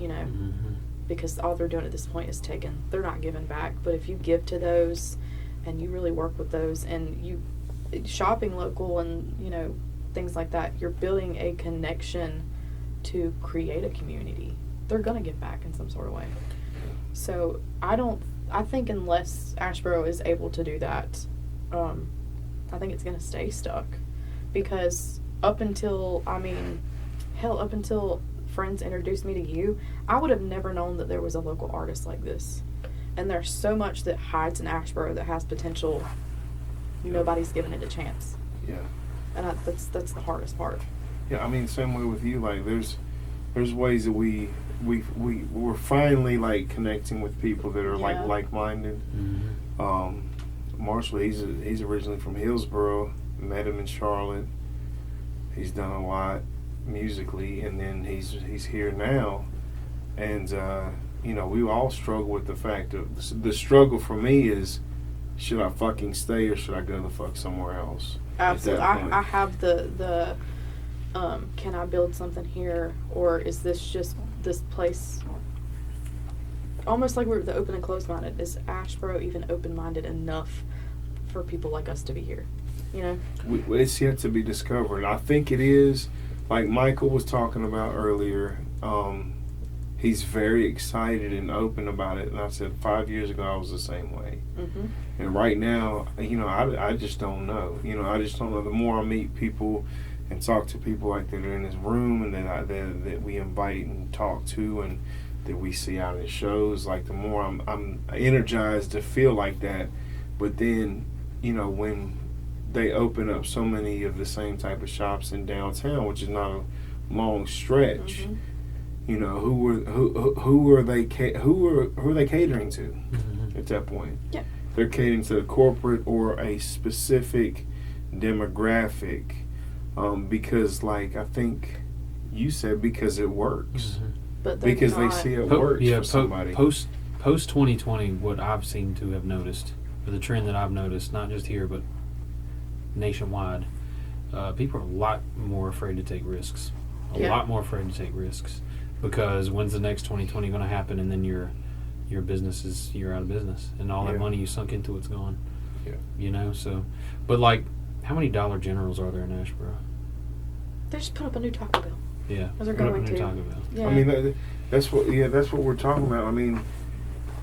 because all they're doing at this point is taking. They're not giving back. But if you give to those and you really work with those and you shopping local and, things like that, you're building a connection to create a community. They're going to give back in some sort of way. So I think unless ASHEBORO is able to do that, I think it's going to stay stuck. Because up until friends introduced me to you, I would have never known that there was a local artist like this. And there's so much that hides in ASHEBORO that has potential. Nobody's given it a chance. Yeah. And that's the hardest part. Yeah, same way with you. Like, there's ways that we're finally like connecting with people that are like-minded. Marshall, he's originally from Hillsboro. Met him in Charlotte. He's done a lot musically, and then he's here now. And we all struggle with the fact of the struggle for me is, should I fucking stay or should I go the fuck somewhere else? Absolutely. I have the can I build something here, or is this just this place? Almost like we're the open and closed minded. Is ASHEBORO even open minded enough for people like us to be here? It's yet to be discovered. I think it is. Like Michael was talking about earlier, he's very excited and open about it. And I said 5 years ago I was the same way. And right now, I just don't know. I just don't know. The more I meet people and talk to people like that are in this room and that we invite and talk to and that we see out in shows, like the more I'm energized to feel like that. But then, when they open up so many of the same type of shops in downtown, which is not a long stretch, who are they catering to at that point? Yeah. They're catering to a corporate or a specific demographic, because like I think you said, because it works. But because they see it works for somebody. Post 2020, what I've seen to have noticed, or the trend that I've noticed, not just here but nationwide, people are a lot more afraid to take risks. A lot more afraid to take risks, because when's the next 2020 going to happen, and then your business you're out of business, and all that money you sunk into it's gone. So, but like, how many Dollar Generals are there in ASHEBORO? They just put up a new Taco Bell. Yeah, As they're going to. Taco Bell. Yeah. That's what we're talking about.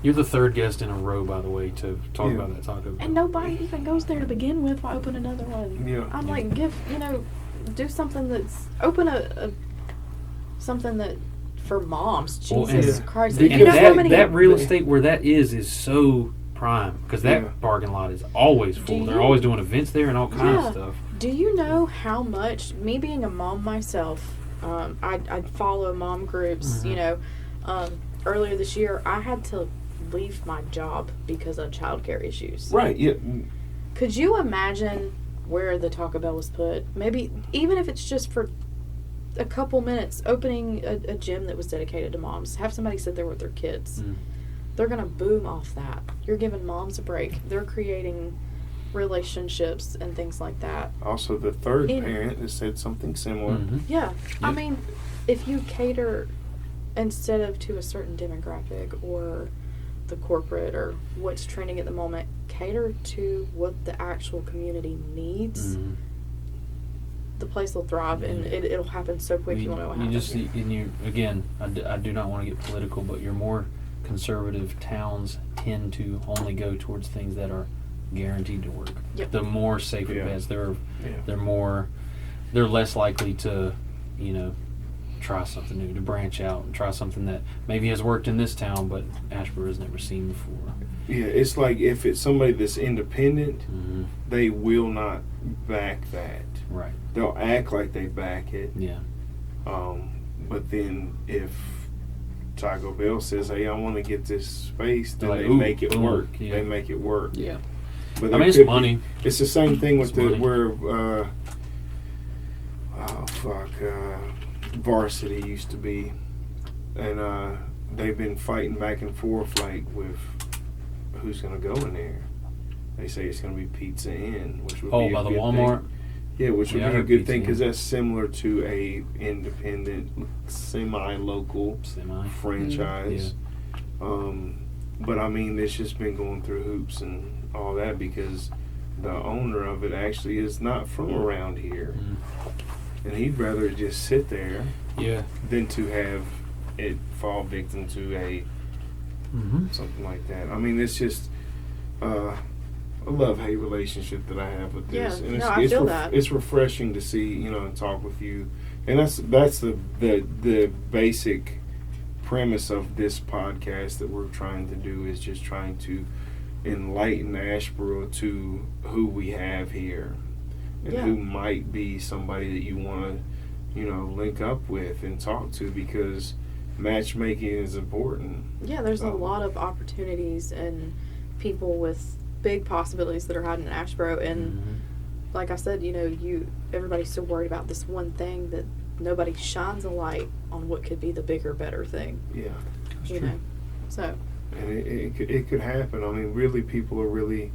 You're the third guest in a row, by the way, to talk about that Taco Bell. And nobody even goes there to begin with. Why open another one? I'm like, do something that's open something that for moms. Jesus Christ! And that real estate where that is so prime, because that parking lot is always full. They're always doing events there and all kinds of stuff. Do you know how much, me being a mom myself, I follow mom groups. You know, earlier this year I had to leave my job because of childcare issues. Right. Yeah. Could you imagine where the Taco Bell was put? Maybe even if it's just for a couple minutes, opening a gym that was dedicated to moms. Have somebody sit there with their kids. They're gonna boom off that. You're giving moms a break. They're creating relationships and things like that. Also, the third parent has said something similar. Yeah. I mean, if you cater instead of to a certain demographic or the corporate or what's trending at the moment, cater to what the actual community needs, the place will thrive, and it'll happen so quick. You won't know what happens. Again, I do not want to get political, but your more conservative towns tend to only go towards things that are guaranteed to work. Yep. The more safer bets, they're less likely to, try something new, to branch out and try something that maybe has worked in this town, but Asheboro has never seen before. Yeah, it's like if it's somebody that's independent, they will not back that. Right. They'll act like they back it. Yeah. But then if Taco Bell says, "Hey, I want to get this space," then Like, they make it work. Yeah. They make it work. Yeah. But I mean, it's money. It's the same thing with It's money. Varsity used to be, and they've been fighting back and forth like with who's going to go in there. They say it's going to be Pizza Inn, which would be by a the good Walmart. thing. Yeah, which would Yeah, I be a heard good Pizza thing because Inn. that's similar to a independent, semi-local franchise. But I mean, it's just been going through hoops and all that because the owner of it actually is not from around here, and he'd rather just sit there than to have it fall victim to a something like that. I mean, it's just a love-hate relationship that I have with this. Yeah, And no, I feel that. It's refreshing to see, and talk with you. And that's the basic premise of this podcast that we're trying to do, is just trying to enlighten Asheboro to who we have here and who might be somebody that you want to, link up with and talk to, because matchmaking is important. Yeah, there's a lot of opportunities and people with big possibilities that are hiding in Asheboro, and like I said, everybody's so worried about this one thing that nobody shines a light on what could be the bigger, better thing. Yeah, That's you true. know. So. And it could happen. I mean, really, people are really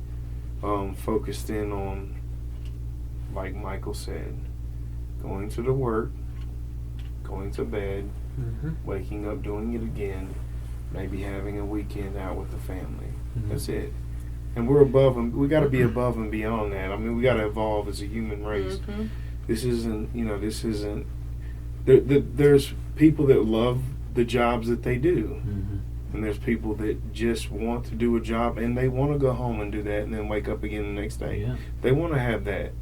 focused in on, like Michael said, going to the work, going to bed, waking up, doing it again, maybe having a weekend out with the family. That's it. And we're above and we got to be above and beyond that. I mean, we got to evolve as a human race. This isn't, there's people that love the jobs that they do. And there's people that just want to do a job and they want to go home and do that and then wake up again the next day. Yeah. They want to have that.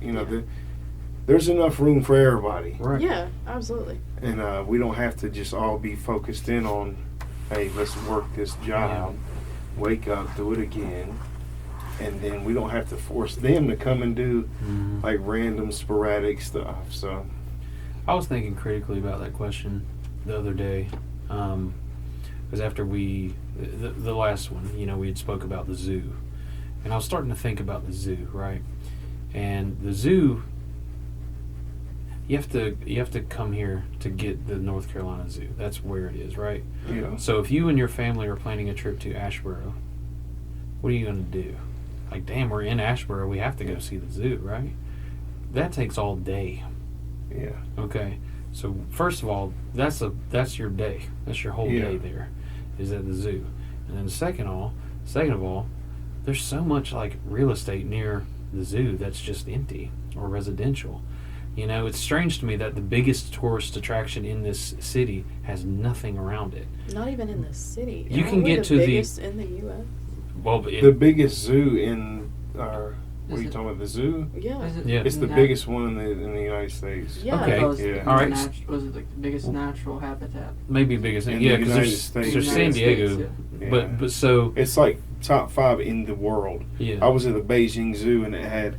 There's enough room for everybody. Right. Yeah, absolutely. And we don't have to just all be focused in on, hey, let's work this job, wake up, do it again. And then we don't have to force them to come and do like random sporadic stuff. So I was thinking critically about that question the other day. Because after the last one, we had spoke about the zoo. And I was starting to think about the zoo, right? And the zoo, you have to come here to get the North Carolina Zoo. That's where it is, right? Yeah. So if you and your family are planning a trip to Asheboro, what are you going to do? Like, damn, we're in Asheboro, we have to go see the zoo, right? That takes all day. Yeah. Okay. So first of all, that's your day. That's your whole day there, is at the zoo. And then second of all, there's so much like real estate near the zoo that's just empty or residential. It's strange to me that the biggest tourist attraction in this city has nothing around it. Not even in the city. You can get to the biggest in the U.S. Well, The biggest zoo in our... What are you talking about? The zoo? Yeah. Yeah. It's the biggest one in the United States. Yeah. Okay. Yeah. All right. Was it like the biggest natural habitat? maybe biggest thing. In Yeah, the because United there's States. San United Diego, States, Yeah. but so It's like top 5 in the world. yeah. I was at the Beijing Zoo and it had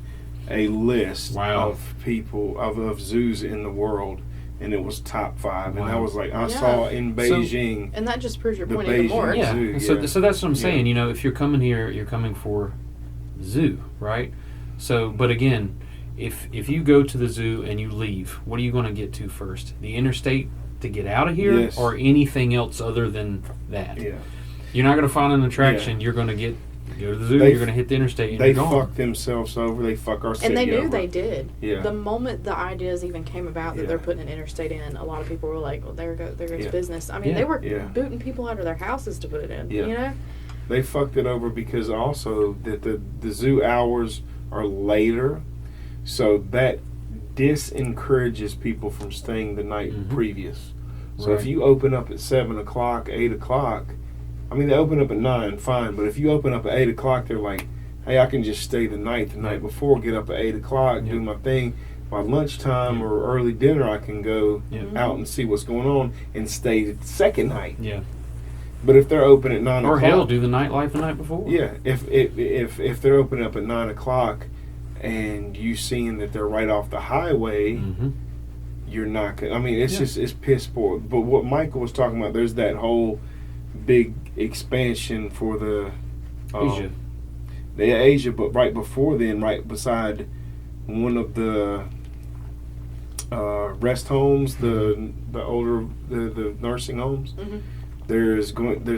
a list Wow. of people of zoos in the world, and it was top 5. And I Wow. was like, I Yeah. saw in Beijing. And that just proves your The point even Beijing more. Yeah. Zoo, So, yeah. so that's what I'm Yeah. saying. You know, if you're coming here, you're coming for zoo, right? So, but again, if you go to the zoo and you leave, what are you going to get to first? The interstate to get out of here, Yes. or anything else other than that? Yeah. You're not going to find an attraction. Yeah. You're going to go to the zoo. They You're going to hit the interstate, and They you're gone. fuck themselves over. They fuck our city And they knew over. they did. Yeah. The moment the ideas even came about that Yeah. they're putting an interstate in, a lot of people were like, "Well, there goes Yeah. business." I mean, Yeah. they were Yeah. booting people out of their houses to put it in. Yeah. You know? They fucked it over because also that the zoo hours are later, so that disencourages people from staying the night Mhm. previous. So Right. if you open up at 7 o'clock, 8 o'clock, I mean they open up at 9, fine, but if you open up at 8 o'clock, they're like, hey, I can just stay the night before, get up at 8 o'clock, Yeah. do my thing. By lunchtime Yeah. or early dinner, I can go Yeah. out and see what's going on and stay the second night. Yeah. But if they're open at 9 Or o'clock, hell, do the nightlife the night before. yeah, if they're open up at 9 o'clock and you seeing that they're right off the highway, Mm-hmm. you're not gonna. I mean, it's Yeah. just it's piss poor. But what Michael was talking about, there's that whole big expansion for the Asia. the Asia, but right before then, right beside one of the rest homes, the older the nursing homes. Mm-hmm. There's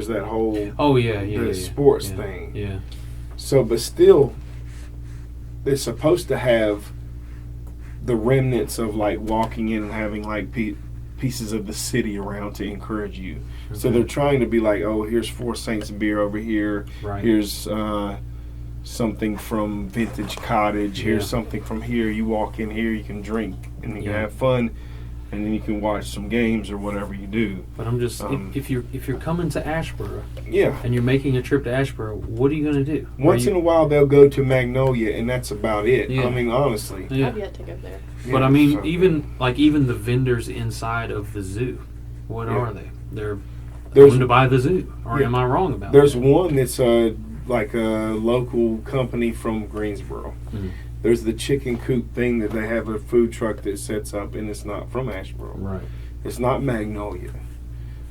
that whole Oh yeah, yeah. the yeah, sports yeah, thing. Yeah. So, but still, they're supposed to have the remnants of like walking in and having like pieces of the city around to encourage you. So Okay. they're trying to be like, oh, here's Four Saints beer over here. Right. Here's something from Vintage Cottage. Here's Yeah. something from here. You walk in here, you can drink and you can Yeah. have fun, and then you can watch some games or whatever you do. But I'm just if you're coming to Asheboro Yeah. and you're making a trip to Asheboro, what are you going to do? Once in a while, they'll go to Magnolia, and that's about it. Yeah. I mean, honestly. Yeah. I've yet to go there. But Yeah, I mean, so- even the vendors inside of the zoo, what Yeah. are they? They're There's- owned by the zoo, or Yeah. am I wrong about There's that? one that's like a local company from Greensboro. Mhm. There's the chicken coop thing that they have a food truck that sets up, and it's not from Asheboro. Right. It's not Magnolia.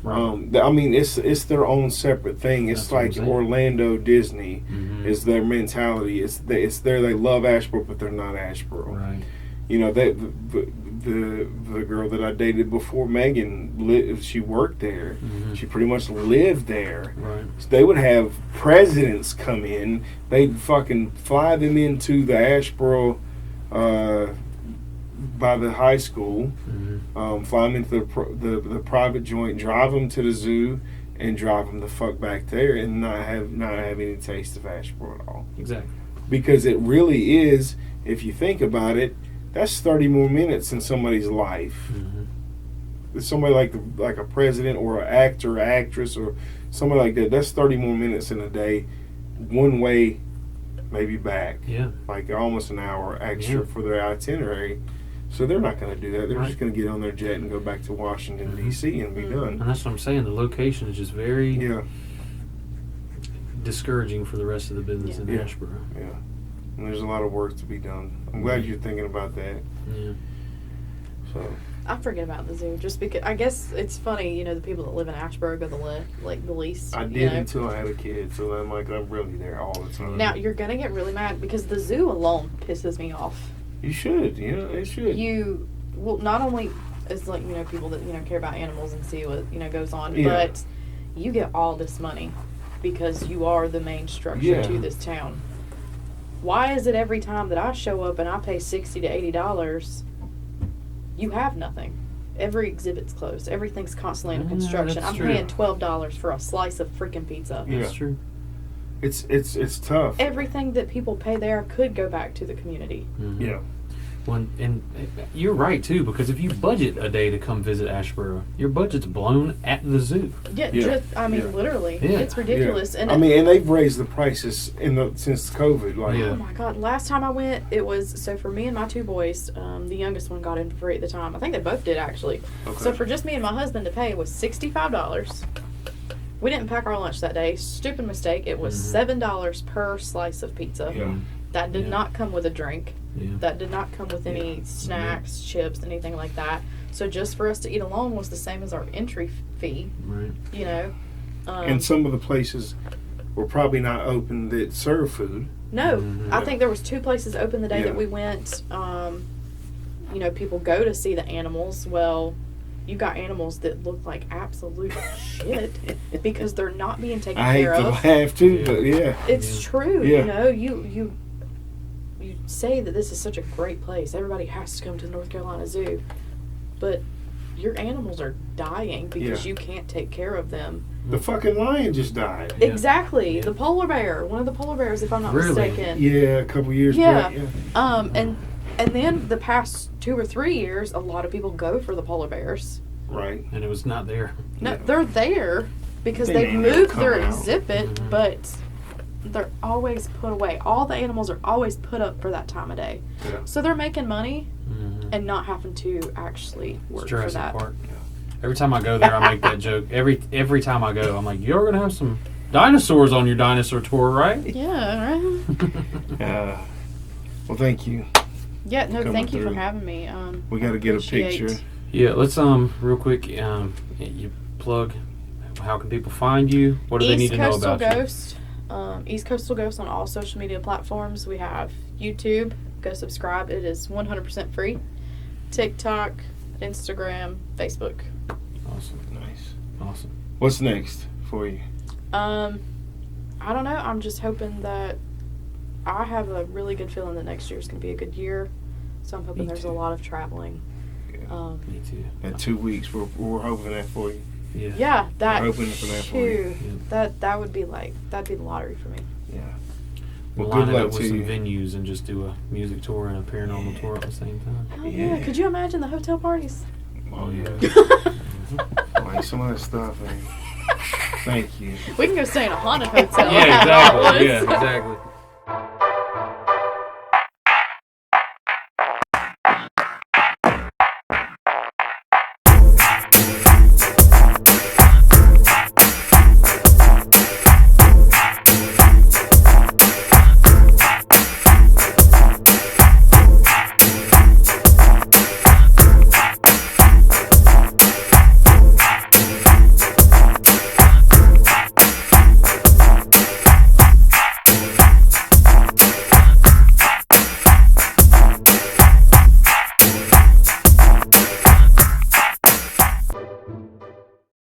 Right. I mean, it's their own separate thing. It's That's what I'm like saying. Orlando Disney Mhm. is their mentality. It's there. They love Asheboro, but they're not Asheboro. Right. You know, the girl that I dated before Megan, she worked there. Mhm. She pretty much lived there. Right. So they would have presidents come in. They'd fucking fly them into the Asheboro by the high school, Mhm. fly them into the private joint, drive them to the zoo, and drive them the fuck back there, and not have any taste of Asheboro at all. Exactly. Because it really is, if you think about it, that's 30 more minutes in somebody's life. Mhm. Somebody like a president or an actor or actress or somebody like that, that's 30 more minutes in a day, one way, maybe back, Yeah. like almost an hour extra Yeah. for their itinerary. So they're not going to do that. They're Right. just going to get on their jet and go back to Washington, Mhm. D.C. and be Mhm. done. And that's what I'm saying. The location is just very Yeah, discouraging for the rest of the business in Yeah. Asheboro. yeah. And there's a lot of work to be done. I'm glad you're thinking about that. Yeah. So, I forget about the zoo just because I guess it's funny, you know, the people that live in Asheboro go the least. I you did know. until I had a kid, so I'm really there all the time. Now you're gonna get really mad because the zoo alone pisses me off. You should, it should. You well, not only as like you know people that you know care about animals and see what you know goes on, Yeah. but you get all this money because you are the main structure Yeah. to this town. Why is it every time that I show up and I pay $60 to $80, you have nothing? Every exhibit's closed. Everything's constantly under Yeah, construction. that's I'm true. paying $12 for a slice of freaking pizza. Yeah. That's true. It's tough. Everything that people pay there could go back to the community. Mhm. Yeah. And you're right too, because if you budget a day to come visit Asheboro, your budget's blown at the zoo. Yeah, Yeah. just I mean, Yeah. literally, Yeah. it's ridiculous. Yeah. And I mean, and they've raised the prices since COVID. Like, Yeah. oh my god, last time I went, it was so for me and my two boys. The youngest one got in for free at the time. I think they both did actually. Okay. So for just me and my husband to pay was $65. We didn't pack our lunch that day. Stupid mistake. It was Mhm. $7 per slice of pizza. Yeah. That did Yeah. not come with a drink. that did not come with any snacks, chips, anything like that. So just for us to eat alone was the same as our entry fee. Right. You know. And some of the places were probably not open that serve food. No, I think there was 2 places open the day that we went. You know, people go to see the animals. Well, you got animals that look like absolute shit because they're not being taken care of. I hate to laugh too, but It's true. Yeah. You know, you say that this is such a great place. Everybody has to come to the North Carolina Zoo, but your animals are dying because you can't take care of them. The fucking lion just died. Yeah. Exactly. Yeah. The polar bear, one of the polar bears, if I'm not Really? mistaken. Yeah, a couple years back. Yeah. And then the past 2 or 3 years, a lot of people go for the polar bears. Right. And it was not there. No, they're there because They they've may never moved come their out. exhibit, but they're always put away. All the animals are always put up for that time of day. Yeah. So they're making money Mm-hmm. and not having to actually work for Jurassic that. Park. Every time I go there, I make that joke. Every time I go, I'm like, you're gonna have some dinosaurs on your dinosaur tour, right? Yeah, right? Well, thank you. Yeah, no, Coming thank you for through. having me. We got to get a appreciate- picture. Yeah, let's real quick, you plug. How can people find you? What do they need to know Coastal about Ghost, East Coastal Ghost on all social media platforms. We have YouTube. Go subscribe. It is 100% free. TikTok, Instagram, Facebook. you? Awesome, Nice. awesome. What's next for you? I don't know. I'm just hoping that I have a really good feeling that next year is going to be a good year. So I'm hoping Me there's too. a lot of traveling. Me too. In 2 weeks, we're hoping that for you. Yeah. Yeah, that We're hoping for that for you. too. That would be that'd be the lottery for me. Yeah. We'll Well, line good it up luck with to some you. venues and just do a music tour and a paranormal tour at the same time. Oh yeah. Yeah. Could you imagine the hotel parties? Oh, yeah. Like some of that stuff, man. Thank you. We can go stay in a haunted hotel. Yeah, and have it all at exactly. Yeah, once. exactly.